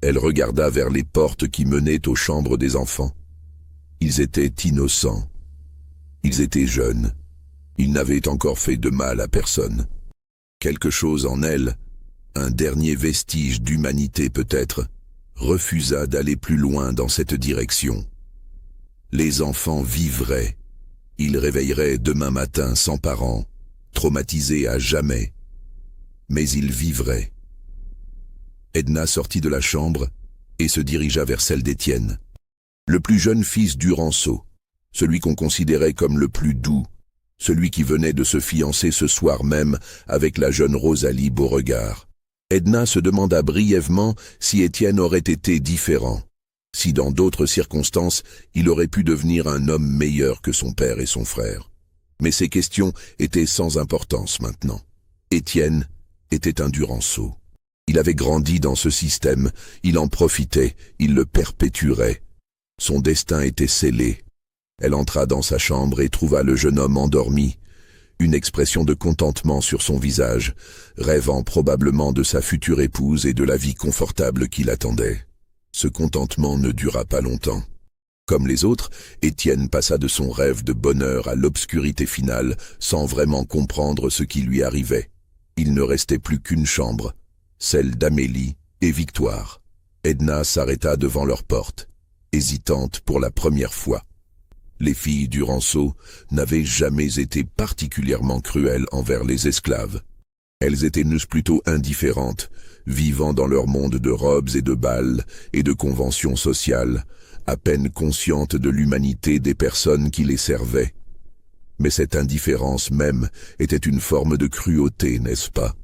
Elle regarda vers les portes qui menaient aux chambres des enfants. Ils étaient innocents. Ils étaient jeunes. Ils n'avaient encore fait de mal à personne. Quelque chose en elle, un dernier vestige d'humanité peut-être, refusa d'aller plus loin dans cette direction. Les enfants vivraient. Ils réveilleraient demain matin sans parents, traumatisés à jamais. Mais ils vivraient. Edna sortit de la chambre et se dirigea vers celle d'Étienne, le plus jeune fils d'Uranceau, celui qu'on considérait comme le plus doux, celui qui venait de se fiancer ce soir même avec la jeune Rosalie Beauregard. Edna se demanda brièvement si Étienne aurait été différent, si dans d'autres circonstances il aurait pu devenir un homme meilleur que son père et son frère. Mais ces questions étaient sans importance maintenant. Étienne était un Duranceau. Il avait grandi dans ce système, il en profitait, il le perpétuerait. Son destin était scellé. Elle entra dans sa chambre et trouva le jeune homme endormi, une expression de contentement sur son visage, rêvant probablement de sa future épouse et de la vie confortable qui l'attendait. Ce contentement ne dura pas longtemps. Comme les autres, Étienne passa de son rêve de bonheur à l'obscurité finale sans vraiment comprendre ce qui lui arrivait. Il ne restait plus qu'une chambre, celle d'Amélie et Victoire. Edna s'arrêta devant leur porte, hésitante pour la première fois. Les filles Duranceau n'avaient jamais été particulièrement cruelles envers les esclaves. Elles étaient plutôt indifférentes, vivant dans leur monde de robes et de bals et de conventions sociales, à peine conscientes de l'humanité des personnes qui les servaient. Mais cette indifférence même était une forme de cruauté, n'est-ce pas?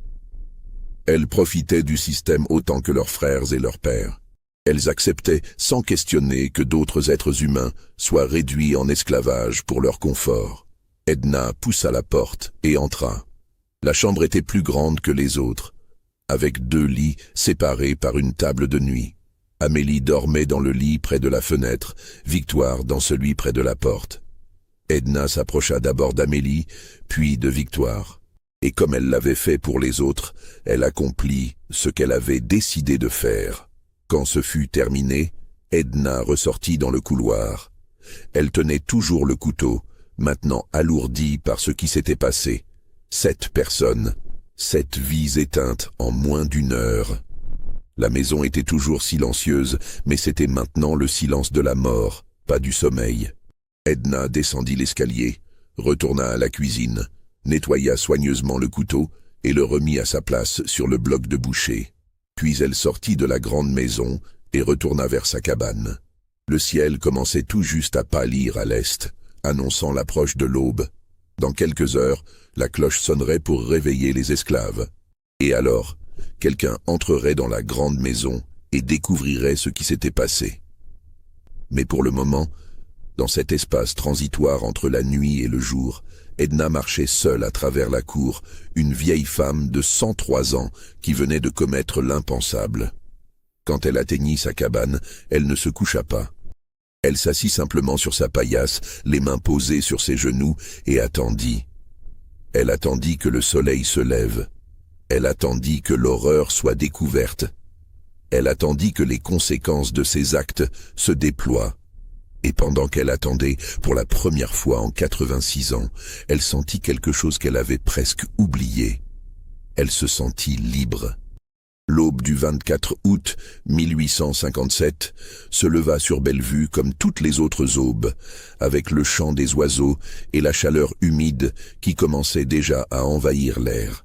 Elles profitaient du système autant que leurs frères et leurs pères. Elles acceptaient sans questionner que d'autres êtres humains soient réduits en esclavage pour leur confort. Edna poussa la porte et entra. La chambre était plus grande que les autres, avec 2 lits séparés par une table de nuit. Amélie dormait dans le lit près de la fenêtre, Victoire dans celui près de la porte. Edna s'approcha d'abord d'Amélie, puis de Victoire. Et comme elle l'avait fait pour les autres, elle accomplit ce qu'elle avait décidé de faire. Quand ce fut terminé, Edna ressortit dans le couloir. Elle tenait toujours le couteau, maintenant alourdi par ce qui s'était passé. 7 personnes, 7 vies éteintes en moins d'1 heure. La maison était toujours silencieuse, mais c'était maintenant le silence de la mort, pas du sommeil. Edna descendit l'escalier, retourna à la cuisine, nettoya soigneusement le couteau et le remit à sa place sur le bloc de boucher. Puis elle sortit de la grande maison et retourna vers sa cabane. Le ciel commençait tout juste à pâlir à l'est, annonçant l'approche de l'aube. Dans quelques heures, la cloche sonnerait pour réveiller les esclaves. Et alors, quelqu'un entrerait dans la grande maison et découvrirait ce qui s'était passé. Mais pour le moment, dans cet espace transitoire entre la nuit et le jour, Edna marchait seule à travers la cour, une vieille femme de 103 ans qui venait de commettre l'impensable. Quand elle atteignit sa cabane, elle ne se coucha pas. Elle s'assit simplement sur sa paillasse, les mains posées sur ses genoux, et attendit. Elle attendit que le soleil se lève. Elle attendit que l'horreur soit découverte. Elle attendit que les conséquences de ses actes se déploient. Et pendant qu'elle attendait, pour la première fois en 86 ans, elle sentit quelque chose qu'elle avait presque oublié. Elle se sentit libre. L'aube du 24 août 1857 se leva sur Bellevue comme toutes les autres aubes, avec le chant des oiseaux et la chaleur humide qui commençait déjà à envahir l'air.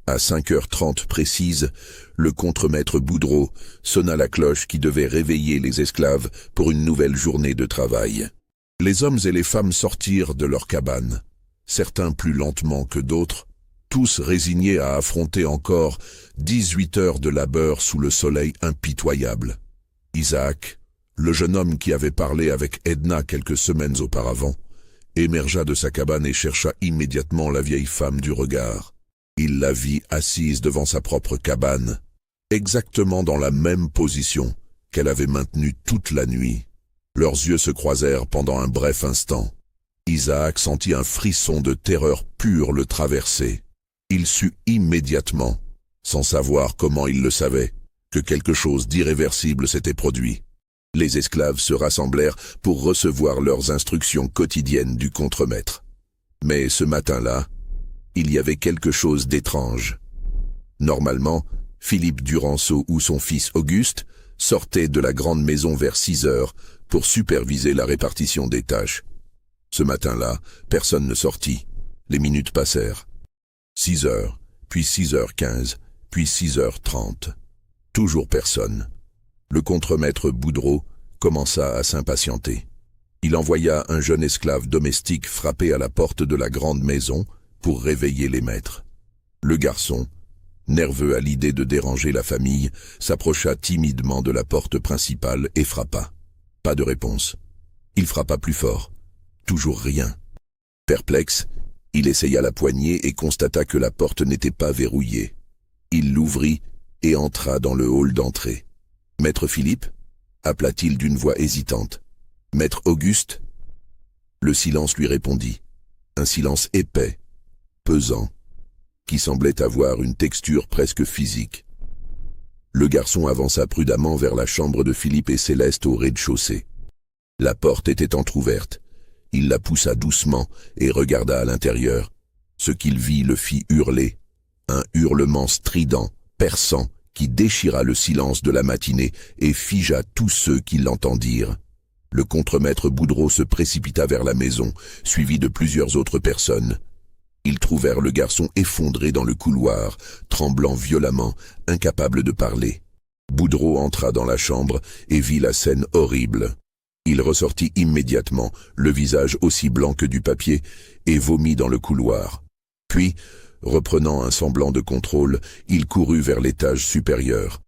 À 5h30 précise, le contremaître Boudreau sonna la cloche qui devait réveiller les esclaves pour une nouvelle journée de travail. Les hommes et les femmes sortirent de leurs cabanes, certains plus lentement que d'autres, tous résignés à affronter encore 18 heures de labeur sous le soleil impitoyable. Isaac, le jeune homme qui avait parlé avec Edna quelques semaines auparavant, émergea de sa cabane et chercha immédiatement la vieille femme du regard. Il la vit assise devant sa propre cabane, exactement dans la même position qu'elle avait maintenue toute la nuit. Leurs yeux se croisèrent pendant un bref instant. Isaac sentit un frisson de terreur pure le traverser. Il sut immédiatement, sans savoir comment il le savait, que quelque chose d'irréversible s'était produit. Les esclaves se rassemblèrent pour recevoir leurs instructions quotidiennes du contremaître. Mais ce matin-là, il y avait quelque chose d'étrange. Normalement, Philippe Duranceau ou son fils Auguste sortaient de la grande maison vers 6 heures pour superviser la répartition des tâches. Ce matin-là, personne ne sortit. Les minutes passèrent. 6 heures, puis 6h15, puis 6h30. Toujours personne. Le contremaître Boudreau commença à s'impatienter. Il envoya un jeune esclave domestique frapper à la porte de la grande maison pour réveiller les maîtres. Le garçon, nerveux à l'idée de déranger la famille, s'approcha timidement de la porte principale et frappa. Pas de réponse. Il frappa plus fort. Toujours rien. Perplexe, il essaya la poignée et constata que la porte n'était pas verrouillée. Il l'ouvrit et entra dans le hall d'entrée. « Maître Philippe » appela-t-il d'une voix hésitante. « Maître Auguste » Le silence lui répondit. Un silence épais, pesant, qui semblait avoir une texture presque physique. Le garçon avança prudemment vers la chambre de Philippe et Céleste au rez-de-chaussée. La porte était entr'ouverte. Il la poussa doucement et regarda à l'intérieur. Ce qu'il vit le fit hurler. Un hurlement strident, perçant, qui déchira le silence de la matinée et figea tous ceux qui l'entendirent. Le contremaître Boudreau se précipita vers la maison, suivi de plusieurs autres personnes. Ils trouvèrent le garçon effondré dans le couloir, tremblant violemment, incapable de parler. Boudreau entra dans la chambre et vit la scène horrible. Il ressortit immédiatement, le visage aussi blanc que du papier, et vomit dans le couloir. Puis, reprenant un semblant de contrôle, il courut vers l'étage supérieur.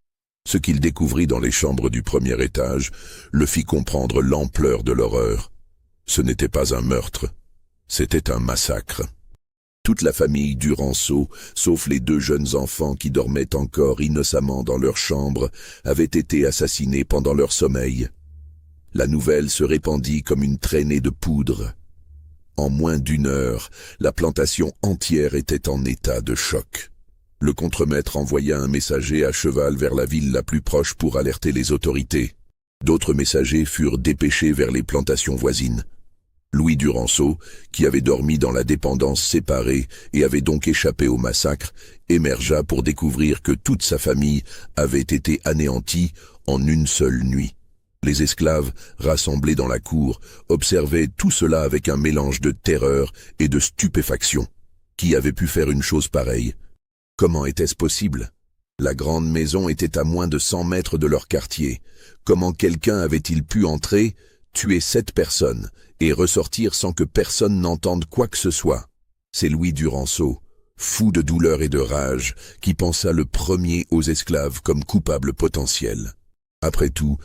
Ce qu'il découvrit dans les chambres du premier étage le fit comprendre l'ampleur de l'horreur. Ce n'était pas un meurtre, c'était un massacre. Toute la famille Duranceau, sauf les 2 jeunes enfants qui dormaient encore innocemment dans leur chambre, avaient été assassinés pendant leur sommeil. La nouvelle se répandit comme une traînée de poudre. En moins d'1 heure, la plantation entière était en état de choc. Le contremaître envoya un messager à cheval vers la ville la plus proche pour alerter les autorités. D'autres messagers furent dépêchés vers les plantations voisines. Louis Duranceau, qui avait dormi dans la dépendance séparée et avait donc échappé au massacre, émergea pour découvrir que toute sa famille avait été anéantie en une seule nuit. Les esclaves, rassemblés dans la cour, observaient tout cela avec un mélange de terreur et de stupéfaction. Qui avait pu faire une chose pareille? Comment était-ce possible? La grande maison était à moins de 100 mètres de leur quartier. Comment quelqu'un avait-il pu entrer, tuer 7 personnes et ressortir sans que personne n'entende quoi que ce soit? C'est Louis Duranceau, fou de douleur et de rage, qui pensa le premier aux esclaves comme coupables potentiels. Après tout,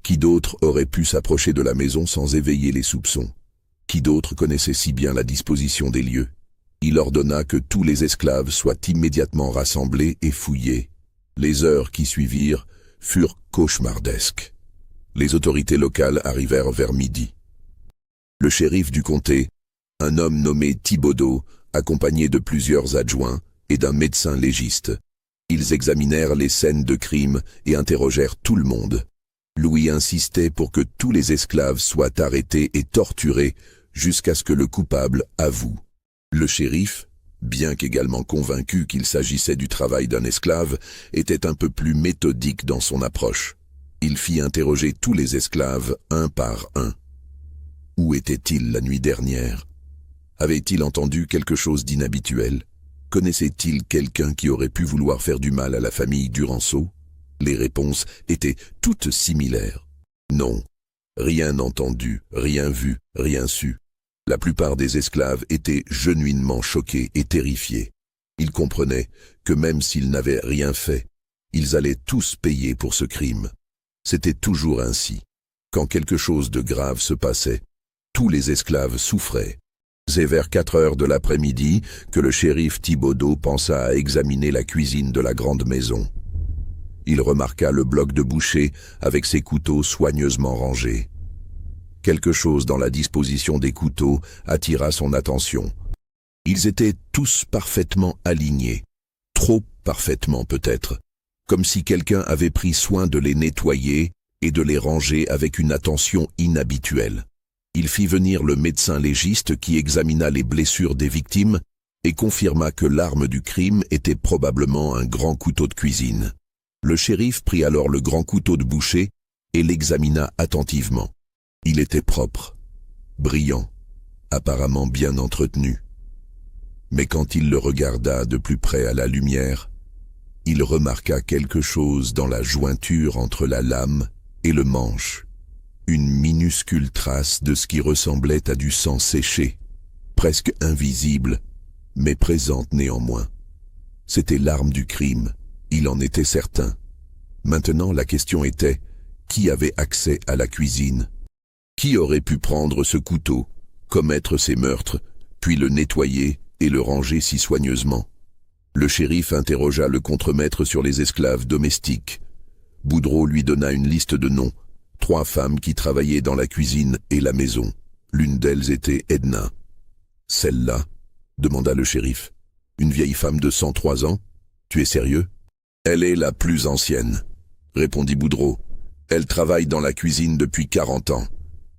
qui d'autre aurait pu s'approcher de la maison sans éveiller les soupçons? Qui d'autre connaissait si bien la disposition des lieux? Il ordonna que tous les esclaves soient immédiatement rassemblés et fouillés. Les heures qui suivirent furent cauchemardesques. Les autorités locales arrivèrent vers midi. Le shérif du comté, un homme nommé Thibaudeau, accompagné de plusieurs adjoints et d'un médecin légiste. Ils examinèrent les scènes de crime et interrogèrent tout le monde. Louis insistait pour que tous les esclaves soient arrêtés et torturés jusqu'à ce que le coupable avoue. Le shérif, bien qu'également convaincu qu'il s'agissait du travail d'un esclave, était un peu plus méthodique dans son approche. Il fit interroger tous les esclaves un par un. Où étaient-ils la nuit dernière? Avaient-ils entendu quelque chose d'inhabituel? Connaissait-il quelqu'un qui aurait pu vouloir faire du mal à la famille Duranceau? Les réponses étaient toutes similaires. Non, rien entendu, rien vu, rien su. La plupart des esclaves étaient genuinement choqués et terrifiés. Ils comprenaient que même s'ils n'avaient rien fait, ils allaient tous payer pour ce crime. C'était toujours ainsi. Quand quelque chose de grave se passait, tous les esclaves souffraient. C'est vers 4 heures de l'après-midi que le shérif Thibaudeau pensa à examiner la cuisine de la grande maison. Il remarqua le bloc de boucher avec ses couteaux soigneusement rangés. Quelque chose dans la disposition des couteaux attira son attention. Ils étaient tous parfaitement alignés, trop parfaitement peut-être, comme si quelqu'un avait pris soin de les nettoyer et de les ranger avec une attention inhabituelle. Il fit venir le médecin légiste qui examina les blessures des victimes et confirma que l'arme du crime était probablement un grand couteau de cuisine. Le shérif prit alors le grand couteau de boucher et l'examina attentivement. Il était propre, brillant, apparemment bien entretenu. Mais quand il le regarda de plus près à la lumière, il remarqua quelque chose dans la jointure entre la lame et le manche. Une minuscule trace de ce qui ressemblait à du sang séché, presque invisible, mais présente néanmoins. C'était l'arme du crime, il en était certain. Maintenant, la question était, qui avait accès à la cuisine? Qui aurait pu prendre ce couteau, commettre ces meurtres, puis le nettoyer et le ranger si soigneusement? Le shérif interrogea le contremaître sur les esclaves domestiques. Boudreau lui donna une liste de noms, 3 femmes qui travaillaient dans la cuisine et la maison. L'une d'elles était Edna. « Celle-là » demanda le shérif. « Une vieille femme de 103 ans? Tu es sérieux ?»« Elle est la plus ancienne, » répondit Boudreau. « Elle travaille dans la cuisine depuis 40 ans.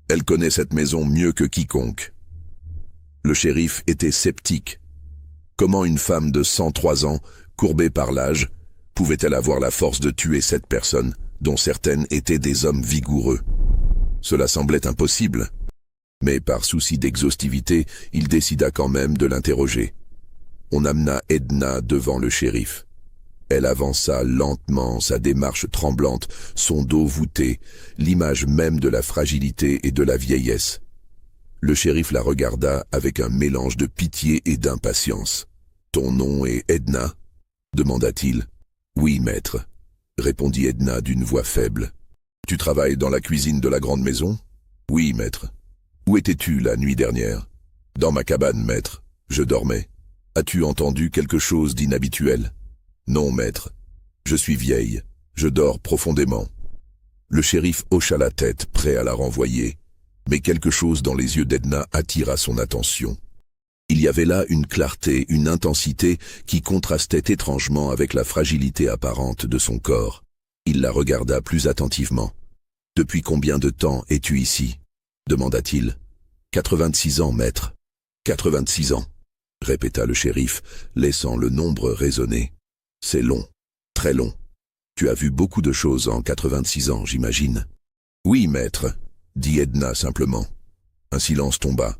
Elle connaît cette maison mieux que quiconque. » Le shérif était sceptique. Comment une femme de 103 ans, courbée par l'âge, pouvait-elle avoir la force de tuer 7 personnes, dont certaines étaient des hommes vigoureux? Cela semblait impossible. Mais par souci d'exhaustivité, il décida quand même de l'interroger. On amena Edna devant le shérif. Elle avança lentement, sa démarche tremblante, son dos voûté, l'image même de la fragilité et de la vieillesse. Le shérif la regarda avec un mélange de pitié et d'impatience. « Ton nom est Edna ?» demanda-t-il. « Oui, maître », répondit Edna d'une voix faible. « Tu travailles dans la cuisine de la grande maison ?»« Oui, maître. »« Où étais-tu la nuit dernière ?»« Dans ma cabane, maître. Je dormais. As-tu entendu quelque chose d'inhabituel ?»« Non, maître. Je suis vieille. Je dors profondément. » Le shérif hocha la tête, prêt à la renvoyer. Mais quelque chose dans les yeux d'Edna attira son attention. Il y avait là une clarté, une intensité qui contrastait étrangement avec la fragilité apparente de son corps. Il la regarda plus attentivement. « Depuis combien de temps es-tu ici ?» demanda-t-il. « 86 ans, maître. »« 86 ans, » répéta le shérif, laissant le nombre résonner. « C'est long, très long. Tu as vu beaucoup de choses en 86 ans, j'imagine. »« Oui, maître, » dit Edna simplement. Un silence tomba.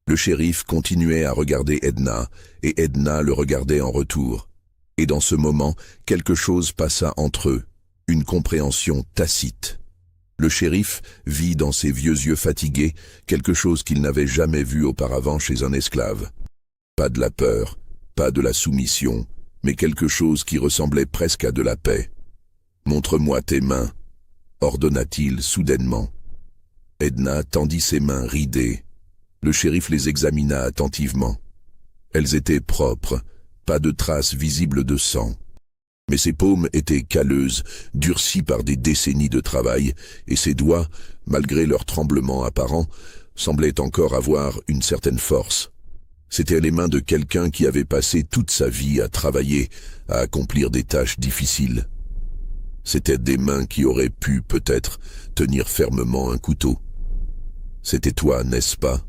Le shérif continuait à regarder Edna, et Edna le regardait en retour. Et dans ce moment, quelque chose passa entre eux, une compréhension tacite. Le shérif vit dans ses vieux yeux fatigués quelque chose qu'il n'avait jamais vu auparavant chez un esclave. Pas de la peur, pas de la soumission, mais quelque chose qui ressemblait presque à de la paix. « Montre-moi tes mains » ordonna-t-il soudainement. Edna tendit ses mains ridées. Le shérif les examina attentivement. Elles étaient propres, pas de traces visibles de sang. Mais ses paumes étaient calleuses, durcies par des décennies de travail, et ses doigts, malgré leur tremblement apparent, semblaient encore avoir une certaine force. C'étaient les mains de quelqu'un qui avait passé toute sa vie à travailler, à accomplir des tâches difficiles. C'étaient des mains qui auraient pu, peut-être, tenir fermement un couteau. « C'était toi, n'est-ce pas ?»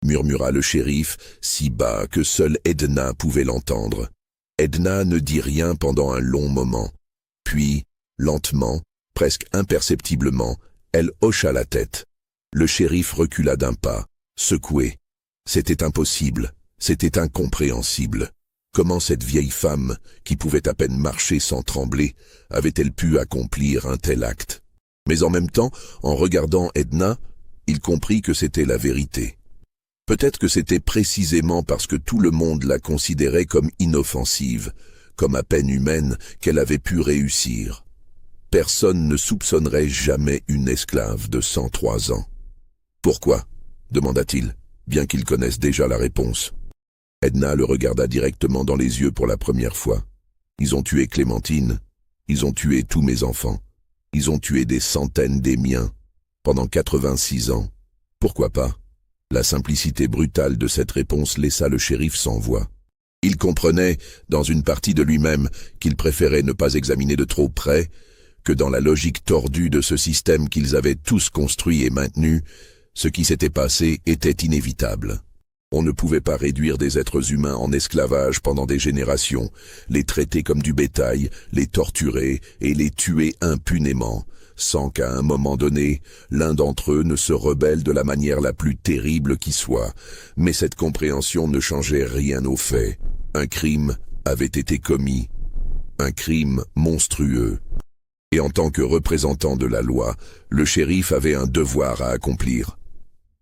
murmura le shérif, si bas que seule Edna pouvait l'entendre. Edna ne dit rien pendant un long moment. Puis, lentement, presque imperceptiblement, elle hocha la tête. Le shérif recula d'un pas, secoué. C'était impossible, c'était incompréhensible. Comment cette vieille femme, qui pouvait à peine marcher sans trembler, avait-elle pu accomplir un tel acte? Mais en même temps, en regardant Edna, il comprit que c'était la vérité. Peut-être que c'était précisément parce que tout le monde la considérait comme inoffensive, comme à peine humaine, qu'elle avait pu réussir. Personne ne soupçonnerait jamais une esclave de 103 ans. « Pourquoi ?» demanda-t-il, bien qu'il connaisse déjà la réponse. Edna le regarda directement dans les yeux pour la première fois. « Ils ont tué Clémentine, ils ont tué tous mes enfants, ils ont tué des centaines des miens, pendant 86 ans. Pourquoi pas ?» La simplicité brutale de cette réponse laissa le shérif sans voix. Il comprenait, dans une partie de lui-même, qu'il préférait ne pas examiner de trop près, que dans la logique tordue de ce système qu'ils avaient tous construit et maintenu, ce qui s'était passé était inévitable. On ne pouvait pas réduire des êtres humains en esclavage pendant des générations, les traiter comme du bétail, les torturer et les tuer impunément, sans qu'à un moment donné, l'un d'entre eux ne se rebelle de la manière la plus terrible qui soit. Mais cette compréhension ne changeait rien au fait. Un crime avait été commis, un crime monstrueux. Et en tant que représentant de la loi, le shérif avait un devoir à accomplir.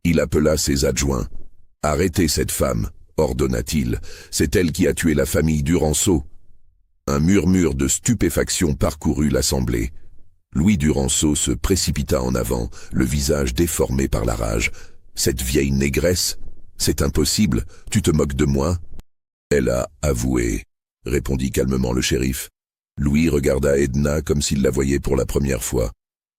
Il appela ses adjoints. « Arrêtez cette femme », ordonna-t-il, « c'est elle qui a tué la famille Duranceau ». Un murmure de stupéfaction parcourut l'assemblée. Louis Duranceau se précipita en avant, le visage déformé par la rage. « Cette vieille négresse ? C'est impossible, tu te moques de moi ?» « Elle a avoué », répondit calmement le shérif. Louis regarda Edna comme s'il la voyait pour la première fois.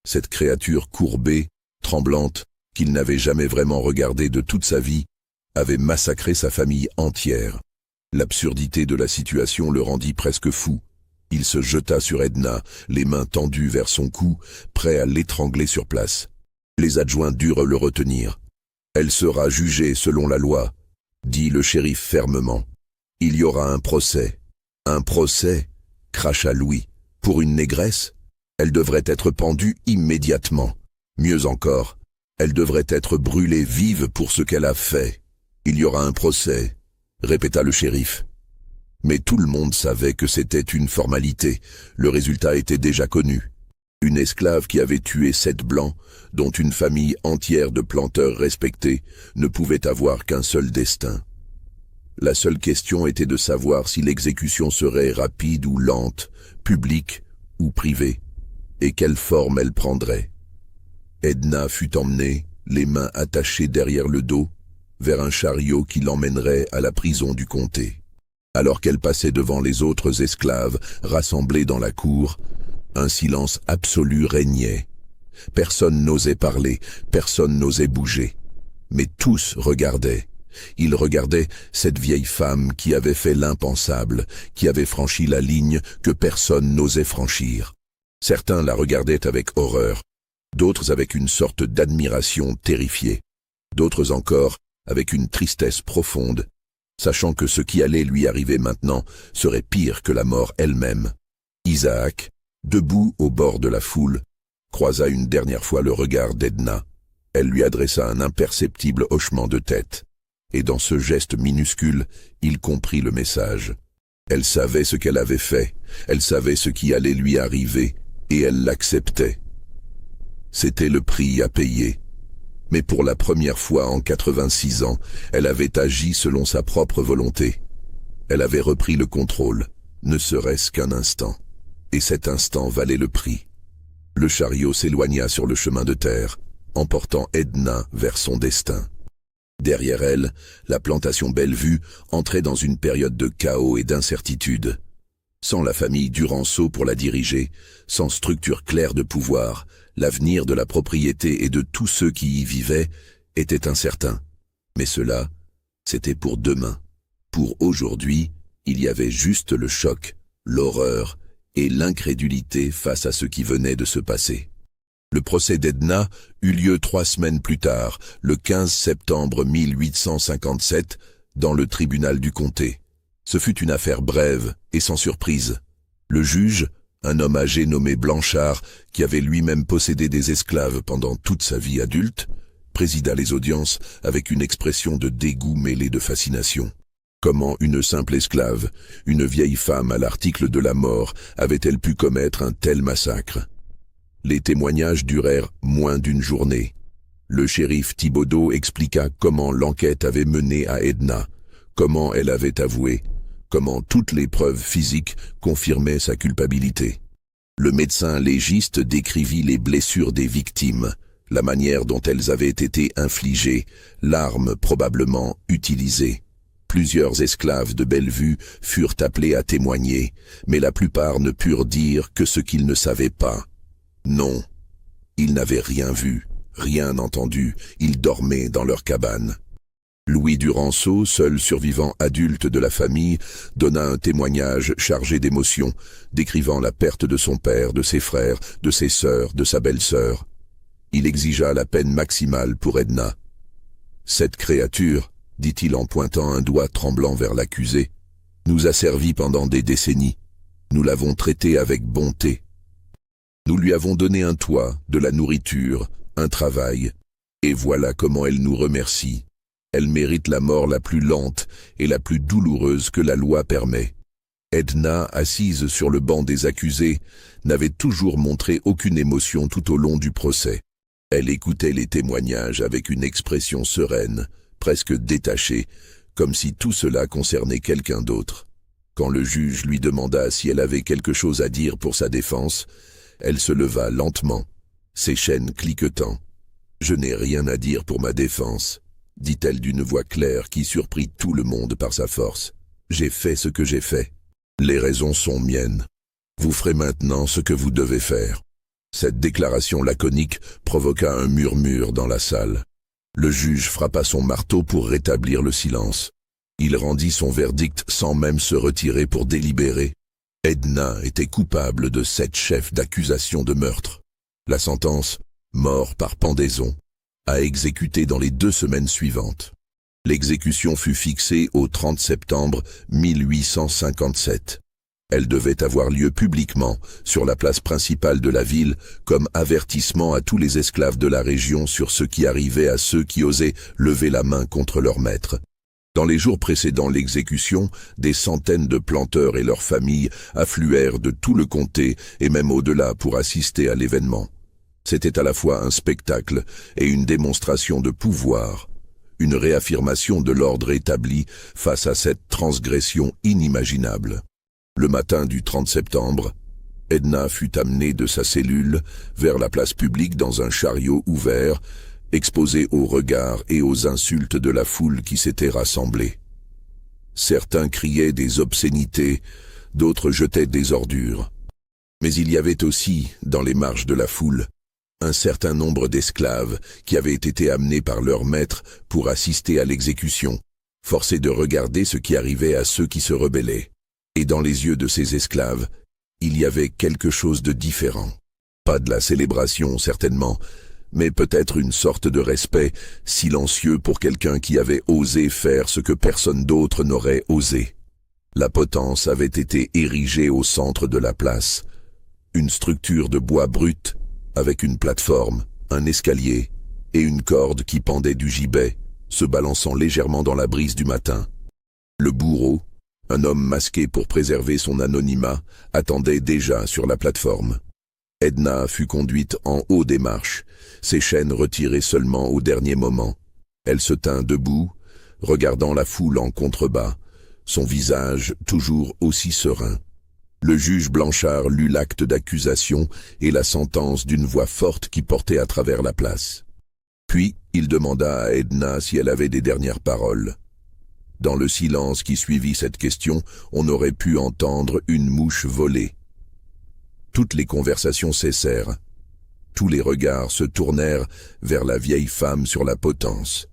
Cette créature courbée, tremblante, qu'il n'avait jamais vraiment regardée de toute sa vie, avait massacré sa famille entière. L'absurdité de la situation le rendit presque fou. Il se jeta sur Edna, les mains tendues vers son cou, prêt à l'étrangler sur place. Les adjoints durent le retenir. « Elle sera jugée selon la loi », dit le shérif fermement. « Il y aura un procès. »« Un procès ?» cracha Louis. « Pour une négresse ? Elle devrait être pendue immédiatement. Mieux encore, elle devrait être brûlée vive pour ce qu'elle a fait. »« Il y aura un procès », répéta le shérif. Mais tout le monde savait que c'était une formalité. Le résultat était déjà connu. Une esclave qui avait tué 7 blancs, dont une famille entière de planteurs respectés, ne pouvait avoir qu'un seul destin. La seule question était de savoir si l'exécution serait rapide ou lente, publique ou privée, et quelle forme elle prendrait. Edna fut emmenée, les mains attachées derrière le dos, vers un chariot qui l'emmènerait à la prison du comté. Alors qu'elle passait devant les autres esclaves rassemblés dans la cour, un silence absolu régnait. Personne n'osait parler, personne n'osait bouger. Mais tous regardaient. Ils regardaient cette vieille femme qui avait fait l'impensable, qui avait franchi la ligne que personne n'osait franchir. Certains la regardaient avec horreur, d'autres avec une sorte d'admiration terrifiée, d'autres encore avec une tristesse profonde, sachant que ce qui allait lui arriver maintenant serait pire que la mort elle-même. Isaac, debout au bord de la foule, croisa une dernière fois le regard d'Edna. Elle lui adressa un imperceptible hochement de tête. Et dans ce geste minuscule, il comprit le message. Elle savait ce qu'elle avait fait, elle savait ce qui allait lui arriver, et elle l'acceptait. C'était le prix à payer. Mais pour la première fois en 86 ans, elle avait agi selon sa propre volonté. Elle avait repris le contrôle, ne serait-ce qu'un instant. Et cet instant valait le prix. Le chariot s'éloigna sur le chemin de terre, emportant Edna vers son destin. Derrière elle, la plantation Bellevue entrait dans une période de chaos et d'incertitude. Sans la famille Duranceau pour la diriger, sans structure claire de pouvoir, l'avenir de la propriété et de tous ceux qui y vivaient était incertain. Mais cela, c'était pour demain. Pour aujourd'hui, il y avait juste le choc, l'horreur et l'incrédulité face à ce qui venait de se passer. Le procès d'Edna eut lieu 3 semaines plus tard, le 15 septembre 1857, dans le tribunal du comté. Ce fut une affaire brève et sans surprise. Le juge, un homme âgé nommé Blanchard, qui avait lui-même possédé des esclaves pendant toute sa vie adulte, présida les audiences avec une expression de dégoût mêlé de fascination. Comment une simple esclave, une vieille femme à l'article de la mort, avait-elle pu commettre un tel massacre ? Les témoignages durèrent moins d'une journée. Le shérif Thibaudot expliqua comment l'enquête avait mené à Edna, comment elle avait avoué, comment toutes les preuves physiques confirmaient sa culpabilité. Le médecin légiste décrivit les blessures des victimes, la manière dont elles avaient été infligées, l'arme probablement utilisée. Plusieurs esclaves de Bellevue furent appelés à témoigner, mais la plupart ne purent dire que ce qu'ils ne savaient pas. Non, ils n'avaient rien vu, rien entendu, ils dormaient dans leur cabane. Louis Duranceau, seul survivant adulte de la famille, donna un témoignage chargé d'émotion, décrivant la perte de son père, de ses frères, de ses sœurs, de sa belle-sœur. Il exigea la peine maximale pour Edna. « Cette créature, dit-il en pointant un doigt tremblant vers l'accusé, nous a servi pendant des décennies. Nous l'avons traitée avec bonté. Nous lui avons donné un toit, de la nourriture, un travail, et voilà comment elle nous remercie. Elle mérite la mort la plus lente et la plus douloureuse que la loi permet. » Edna, assise sur le banc des accusés, n'avait toujours montré aucune émotion tout au long du procès. Elle écoutait les témoignages avec une expression sereine, presque détachée, comme si tout cela concernait quelqu'un d'autre. Quand le juge lui demanda si elle avait quelque chose à dire pour sa défense, elle se leva lentement, ses chaînes cliquetant. « Je n'ai rien à dire pour ma défense, » dit-elle d'une voix claire qui surprit tout le monde par sa force. « J'ai fait ce que j'ai fait. Les raisons sont miennes. Vous ferez maintenant ce que vous devez faire. » Cette déclaration laconique provoqua un murmure dans la salle. Le juge frappa son marteau pour rétablir le silence. Il rendit son verdict sans même se retirer pour délibérer. Edna était coupable de 7 chefs d'accusation de meurtre. La sentence, mort par pendaison, à exécuter dans les 2 semaines suivantes. L'exécution fut fixée au 30 septembre 1857. Elle devait avoir lieu publiquement, sur la place principale de la ville, comme avertissement à tous les esclaves de la région sur ce qui arrivait à ceux qui osaient lever la main contre leur maître. Dans les jours précédant l'exécution, des centaines de planteurs et leurs familles affluèrent de tout le comté et même au-delà pour assister à l'événement. C'était à la fois un spectacle et une démonstration de pouvoir, une réaffirmation de l'ordre établi face à cette transgression inimaginable. Le matin du 30 septembre, Edna fut amenée de sa cellule vers la place publique dans un chariot ouvert, exposée aux regards et aux insultes de la foule qui s'était rassemblée. Certains criaient des obscénités, d'autres jetaient des ordures. Mais il y avait aussi, dans les marges de la foule, un certain nombre d'esclaves qui avaient été amenés par leur maître pour assister à l'exécution, forcés de regarder ce qui arrivait à ceux qui se rebellaient. Et dans les yeux de ces esclaves, il y avait quelque chose de différent. Pas de la célébration, certainement, mais peut-être une sorte de respect silencieux pour quelqu'un qui avait osé faire ce que personne d'autre n'aurait osé. La potence avait été érigée au centre de la place, une structure de bois brut, avec une plateforme, un escalier et une corde qui pendait du gibet, se balançant légèrement dans la brise du matin. Le bourreau, un homme masqué pour préserver son anonymat, attendait déjà sur la plateforme. Edna fut conduite en haut des marches, ses chaînes retirées seulement au dernier moment. Elle se tint debout, regardant la foule en contrebas, son visage toujours aussi serein. Le juge Blanchard lut l'acte d'accusation et la sentence d'une voix forte qui portait à travers la place. Puis, il demanda à Edna si elle avait des dernières paroles. Dans le silence qui suivit cette question, on aurait pu entendre une mouche voler. Toutes les conversations cessèrent. Tous les regards se tournèrent vers la vieille femme sur la potence.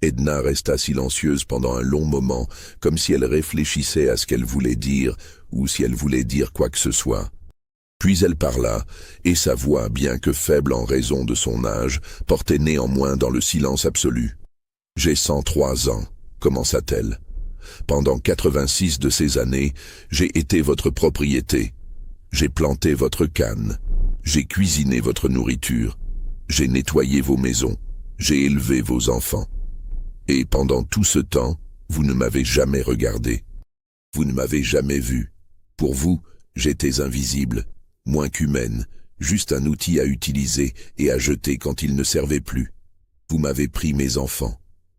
Edna resta silencieuse pendant un long moment, comme si elle réfléchissait à ce qu'elle voulait dire, ou si elle voulait dire quoi que ce soit. Puis elle parla, et sa voix, bien que faible en raison de son âge, portait néanmoins dans le silence absolu. « J'ai 103 ans. » commença-t-elle. « Pendant 86 de ces années, j'ai été votre propriété. J'ai planté votre canne. J'ai cuisiné votre nourriture. J'ai nettoyé vos maisons. J'ai élevé vos enfants. Et pendant tout ce temps, vous ne m'avez jamais regardé. Vous ne m'avez jamais vu. Pour vous, j'étais invisible, moins qu'humaine, juste un outil à utiliser et à jeter quand il ne servait plus. Vous m'avez pris mes enfants.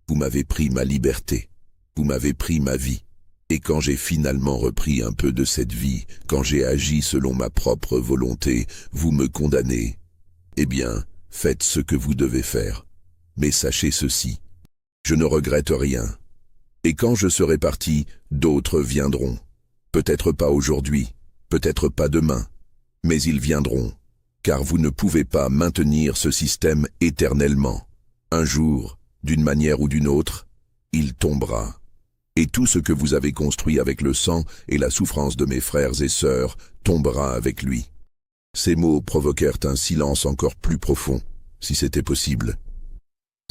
Vous m'avez pris ma liberté, vous m'avez pris ma vie, et quand j'ai finalement repris un peu de cette vie, quand j'ai agi selon ma propre volonté, vous me condamnez. Eh bien, faites ce que vous devez faire. Mais sachez ceci, je ne regrette rien. Et quand je serai parti, d'autres viendront. Peut-être pas aujourd'hui, peut-être pas demain, mais ils viendront, car vous ne pouvez pas maintenir ce système éternellement. Un jour, D'une manière ou d'une autre, il tombera. Et tout ce que vous avez construit avec le sang et la souffrance de mes frères et sœurs tombera avec lui. » Ces mots provoquèrent un silence encore plus profond, si c'était possible.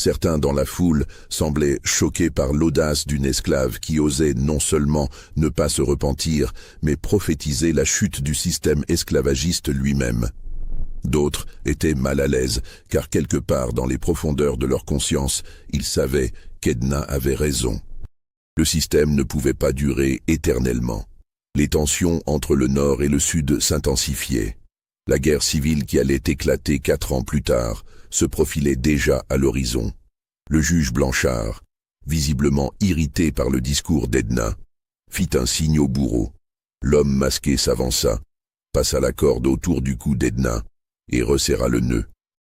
Certains dans la foule semblaient choqués par l'audace d'une esclave qui osait non seulement ne pas se repentir, mais prophétiser la chute du système esclavagiste lui-même. D'autres étaient mal à l'aise, car quelque part dans les profondeurs de leur conscience, ils savaient qu'Edna avait raison. Le système ne pouvait pas durer éternellement. Les tensions entre le Nord et le Sud s'intensifiaient. La guerre civile qui allait éclater 4 ans plus tard se profilait déjà à l'horizon. Le juge Blanchard, visiblement irrité par le discours d'Edna, fit un signe au bourreau. L'homme masqué s'avança, passa la corde autour du cou d'Edna et resserra le nœud.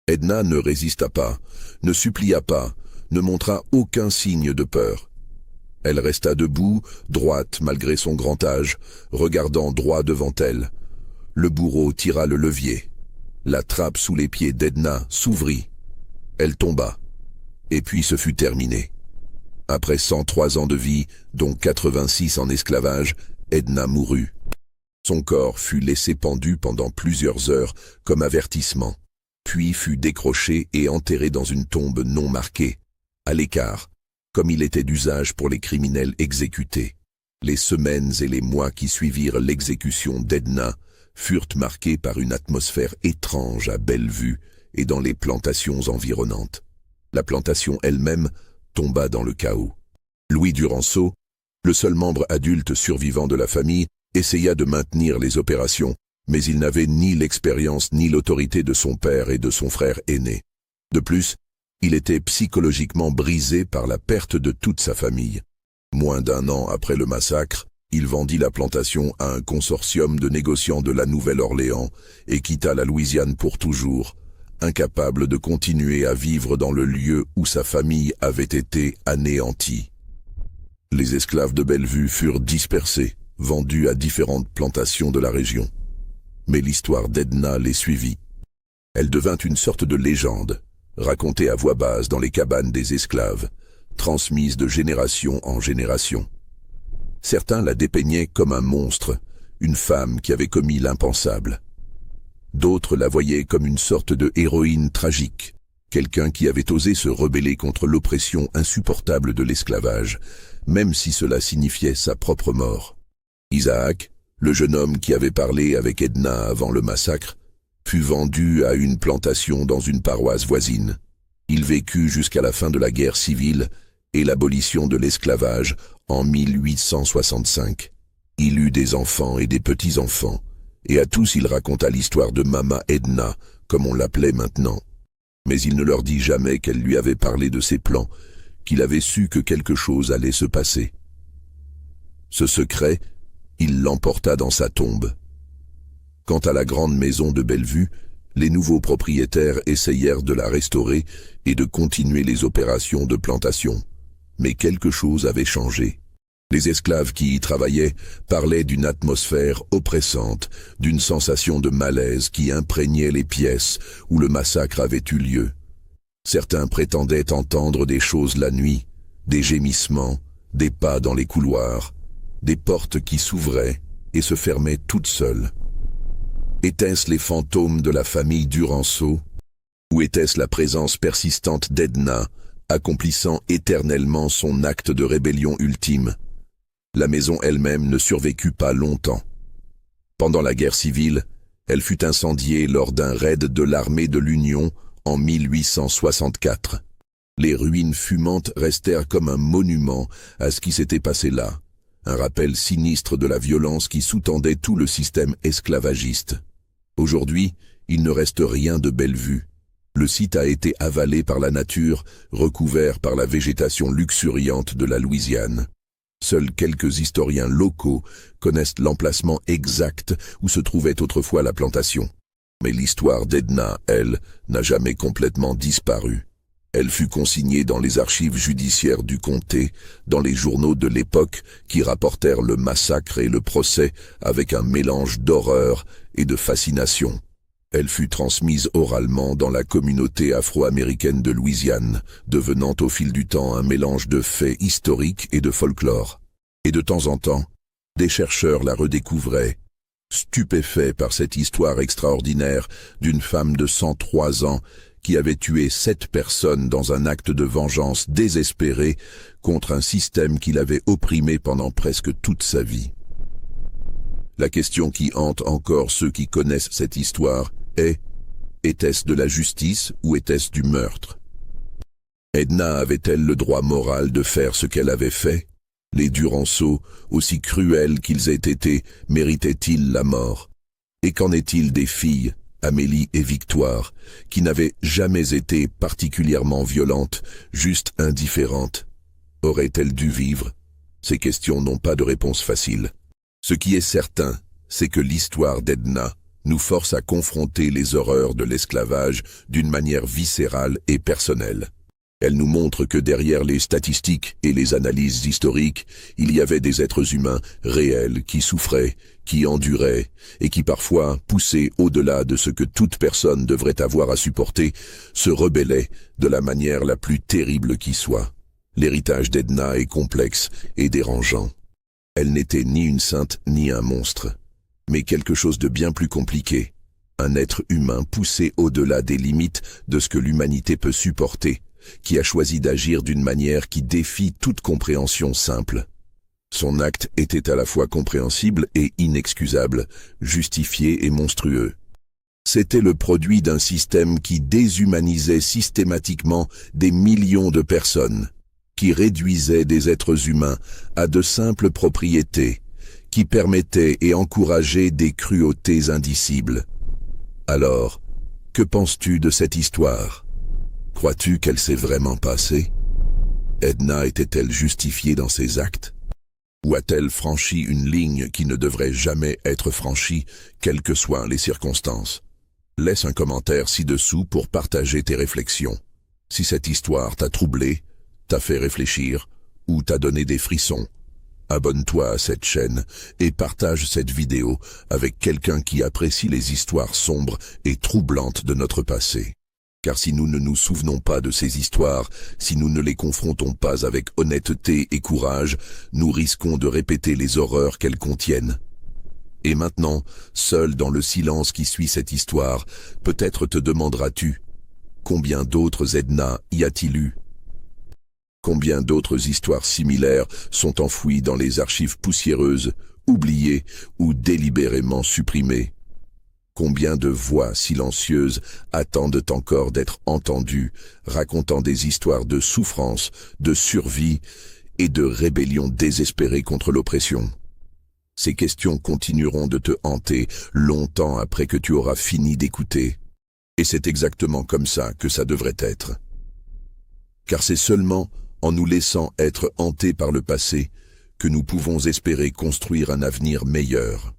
Edna ne résista pas, ne supplia pas, ne montra aucun signe de peur. Elle resta debout, droite malgré son grand âge, regardant droit devant elle. Le bourreau tira le levier. La trappe sous les pieds d'Edna s'ouvrit. Elle tomba. Et puis ce fut terminé. Après 103 ans de vie, dont 86 en esclavage, Edna mourut. Son corps fut laissé pendu pendant plusieurs heures comme avertissement, puis fut décroché et enterré dans une tombe non marquée, à l'écart, comme il était d'usage pour les criminels exécutés. Les semaines et les mois qui suivirent l'exécution d'Edna furent marqués par une atmosphère étrange à Bellevue et dans les plantations environnantes. La plantation elle-même tomba dans le chaos. Louis Duranceau, le seul membre adulte survivant de la famille, essaya de maintenir les opérations, mais il n'avait ni l'expérience ni l'autorité de son père et de son frère aîné. De plus, il était psychologiquement brisé par la perte de toute sa famille. Moins d'1 an après le massacre, il vendit la plantation à un consortium de négociants de la Nouvelle-Orléans et quitta la Louisiane pour toujours, incapable de continuer à vivre dans le lieu où sa famille avait été anéantie. Les esclaves de Bellevue furent dispersés, vendus à différentes plantations de la région. Mais l'histoire d'Edna les suivit. Elle devint une sorte de légende, racontée à voix basse dans les cabanes des esclaves, transmise de génération en génération. Certains la dépeignaient comme un monstre, une femme qui avait commis l'impensable. D'autres la voyaient comme une sorte de héroïne tragique, quelqu'un qui avait osé se rebeller contre l'oppression insupportable de l'esclavage, même si cela signifiait sa propre mort. Isaac, le jeune homme qui avait parlé avec Edna avant le massacre, fut vendu à une plantation dans une paroisse voisine. Il vécut jusqu'à la fin de la guerre civile et l'abolition de l'esclavage en 1865. Il eut des enfants et des petits-enfants, et à tous il raconta l'histoire de Mama Edna, comme on l'appelait maintenant. Mais il ne leur dit jamais qu'elle lui avait parlé de ses plans, qu'il avait su que quelque chose allait se passer. Ce secret, il l'emporta dans sa tombe. Quant à la grande maison de Bellevue, les nouveaux propriétaires essayèrent de la restaurer et de continuer les opérations de plantation. Mais quelque chose avait changé. Les esclaves qui y travaillaient parlaient d'une atmosphère oppressante, d'une sensation de malaise qui imprégnait les pièces où le massacre avait eu lieu. Certains prétendaient entendre des choses la nuit, des gémissements, des pas dans les couloirs, des portes qui s'ouvraient et se fermaient toutes seules. Étaient-ce les fantômes de la famille Duranceau, ou était-ce la présence persistante d'Edna, accomplissant éternellement son acte de rébellion ultime? La maison elle-même ne survécut pas longtemps. Pendant la guerre civile, elle fut incendiée lors d'un raid de l'armée de l'Union en 1864. Les ruines fumantes restèrent comme un monument à ce qui s'était passé là, un rappel sinistre de la violence qui sous-tendait tout le système esclavagiste. Aujourd'hui, il ne reste rien de Bellevue. Le site a été avalé par la nature, recouvert par la végétation luxuriante de la Louisiane. Seuls quelques historiens locaux connaissent l'emplacement exact où se trouvait autrefois la plantation. Mais l'histoire d'Edna, elle, n'a jamais complètement disparu. Elle fut consignée dans les archives judiciaires du comté, dans les journaux de l'époque qui rapportèrent le massacre et le procès avec un mélange d'horreur et de fascination. Elle fut transmise oralement dans la communauté afro-américaine de Louisiane, devenant au fil du temps un mélange de faits historiques et de folklore. Et de temps en temps, des chercheurs la redécouvraient, stupéfaits par cette histoire extraordinaire d'une femme de 103 ans qui avait tué 7 personnes dans un acte de vengeance désespéré contre un système qui l'avait opprimé pendant presque toute sa vie. La question qui hante encore ceux qui connaissent cette histoire est: était-ce de la justice ou était-ce du meurtre? Edna avait-elle le droit moral de faire ce qu'elle avait fait? Les Duranceau, aussi cruels qu'ils aient été, méritaient-ils la mort? Et qu'en est-il des filles, Amélie et Victoire, qui n'avaient jamais été particulièrement violentes, juste indifférentes? Auraient-elles dû vivre? Ces questions n'ont pas de réponse facile. Ce qui est certain, c'est que l'histoire d'Edna nous force à confronter les horreurs de l'esclavage d'une manière viscérale et personnelle. Elle nous montre que derrière les statistiques et les analyses historiques, il y avait des êtres humains réels qui souffraient, qui enduraient, et qui parfois, poussés au-delà de ce que toute personne devrait avoir à supporter, se rebellaient de la manière la plus terrible qui soit. L'héritage d'Edna est complexe et dérangeant. Elle n'était ni une sainte ni un monstre, mais quelque chose de bien plus compliqué. Un être humain poussé au-delà des limites de ce que l'humanité peut supporter, qui a choisi d'agir d'une manière qui défie toute compréhension simple. Son acte était à la fois compréhensible et inexcusable, justifié et monstrueux. C'était le produit d'un système qui déshumanisait systématiquement des millions de personnes, qui réduisait des êtres humains à de simples propriétés, qui permettait et encourageait des cruautés indicibles. Alors, que penses-tu de cette histoire? Crois-tu qu'elle s'est vraiment passée? Edna était-elle justifiée dans ses actes? Ou a-t-elle franchi une ligne qui ne devrait jamais être franchie, quelles que soient les circonstances? Laisse un commentaire ci-dessous pour partager tes réflexions. Si cette histoire t'a troublé, t'a fait réfléchir ou t'a donné des frissons, abonne-toi à cette chaîne et partage cette vidéo avec quelqu'un qui apprécie les histoires sombres et troublantes de notre passé. Car si nous ne nous souvenons pas de ces histoires, si nous ne les confrontons pas avec honnêteté et courage, nous risquons de répéter les horreurs qu'elles contiennent. Et maintenant, seul dans le silence qui suit cette histoire, peut-être te demanderas-tu: combien d'autres Edna y a-t-il eu? Combien d'autres histoires similaires sont enfouies dans les archives poussiéreuses, oubliées ou délibérément supprimées? Combien de voix silencieuses attendent encore d'être entendues, racontant des histoires de souffrance, de survie et de rébellion désespérée contre l'oppression? Ces questions continueront de te hanter longtemps après que tu auras fini d'écouter. Et c'est exactement comme ça que ça devrait être. Car c'est seulement en nous laissant être hantés par le passé que nous pouvons espérer construire un avenir meilleur.